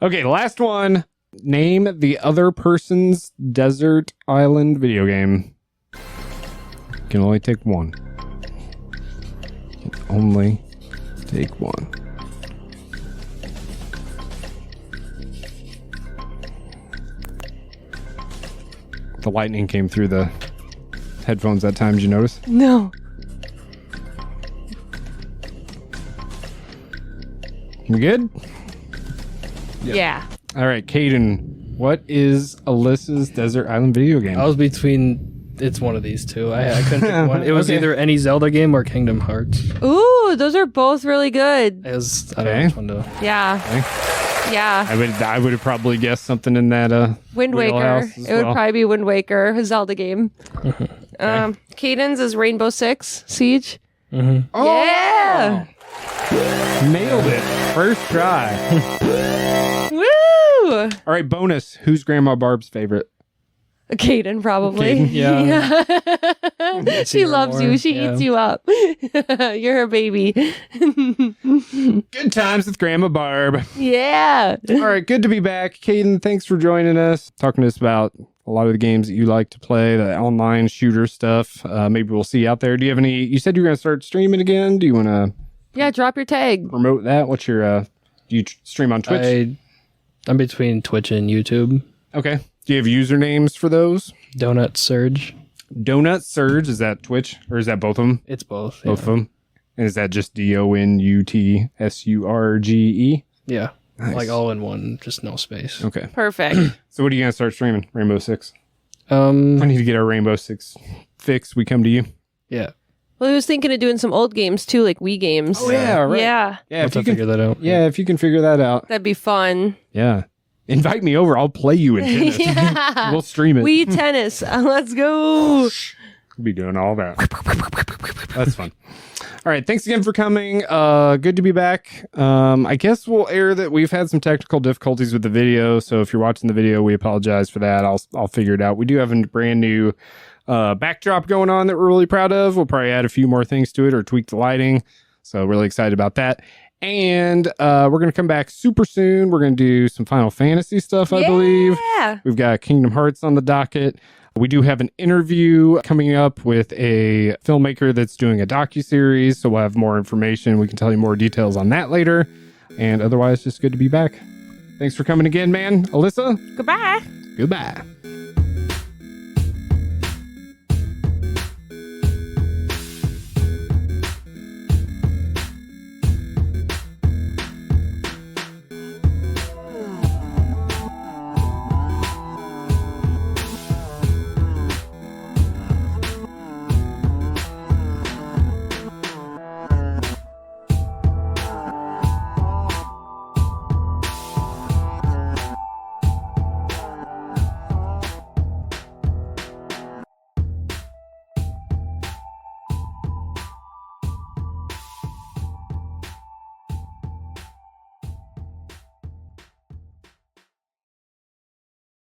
Speaker 1: Okay, last one. Name the other person's desert island video game. You can only take one. You can only take one. The lightning came through the headphones that time. Did you notice?
Speaker 2: No.
Speaker 1: You good?
Speaker 2: Yeah.
Speaker 1: All right, Caden. What is Alyssa's desert island video game?
Speaker 5: I was between... It's one of these two. I couldn't pick one. It was
Speaker 1: Okay.
Speaker 5: either any Zelda game or Kingdom Hearts.
Speaker 2: Ooh, those are both really good.
Speaker 5: It was... I don't
Speaker 1: Okay.
Speaker 5: know which one to...
Speaker 2: Yeah.
Speaker 1: Okay.
Speaker 2: Yeah.
Speaker 1: I would have probably guessed something in that
Speaker 2: Wind Waker.
Speaker 1: wheelhouse as
Speaker 2: It would
Speaker 1: well.
Speaker 2: probably be Wind Waker, a Zelda game. Caden's is Rainbow Six Siege.
Speaker 5: Mm-hmm.
Speaker 2: Yeah.
Speaker 1: Nailed it. First try.
Speaker 2: Woo!
Speaker 1: All right, bonus. Who's Grandma Barb's favorite?
Speaker 2: Caden, probably.
Speaker 1: Caden,
Speaker 5: yeah.
Speaker 2: She
Speaker 5: her
Speaker 2: loves
Speaker 5: more,
Speaker 2: you. She
Speaker 5: yeah.
Speaker 2: eats you up. You're her baby.
Speaker 1: Good times with Grandma Barb.
Speaker 2: Yeah.
Speaker 1: All right, good to be back. Caden, thanks for joining us, talking to us about a lot of the games that you like to play, the online shooter stuff. Maybe we'll see you out there. Do you have any, you said you were going to start streaming again. Do you want to
Speaker 2: Yeah, drop your tag.
Speaker 1: promote that? What's your, do you stream on Twitch?
Speaker 5: I'm between Twitch and YouTube.
Speaker 1: Okay. Do you have usernames for those?
Speaker 5: Donut Surge.
Speaker 1: Donut Surge, is that Twitch? Or is that both of them?
Speaker 5: It's both.
Speaker 1: Both of them? And is that just DONUTSURGE?
Speaker 5: Yeah.
Speaker 1: Nice.
Speaker 5: Like all in one, just no space.
Speaker 1: Okay.
Speaker 2: Perfect.
Speaker 1: So what are you going to start streaming? Rainbow Six? I
Speaker 5: Um,
Speaker 1: need to get our Rainbow Six fix. We come to you.
Speaker 5: yeah.
Speaker 2: Well, he was thinking of doing some old games too, like Wii games.
Speaker 1: Oh, yeah, right.
Speaker 2: Yeah.
Speaker 1: Yeah,
Speaker 5: Once I figure that out.
Speaker 1: Yeah, if you can figure that out.
Speaker 2: That'd be fun.
Speaker 1: Yeah. Invite me over. I'll play you in tennis.
Speaker 2: Yeah.
Speaker 1: We'll stream it.
Speaker 2: Wii tennis. Let's go.
Speaker 1: Be doing all that. That's fun. All right. Thanks again for coming. Good to be back. I guess we'll air that we've had some technical difficulties with the video. So if you're watching the video, we apologize for that. I'll figure it out. We do have a brand new backdrop going on that we're really proud of. We'll probably add a few more things to it or tweak the lighting. So really excited about that. And we're going to come back super soon. We're going to do some Final Fantasy stuff, I believe. We've got Kingdom Hearts on the docket. We do have an interview coming up with a filmmaker that's doing a docuseries, so we'll have more information. We can tell you more details on that later. And otherwise, just good to be back. Thanks for coming again, man. Alyssa?
Speaker 2: Goodbye.
Speaker 1: Goodbye.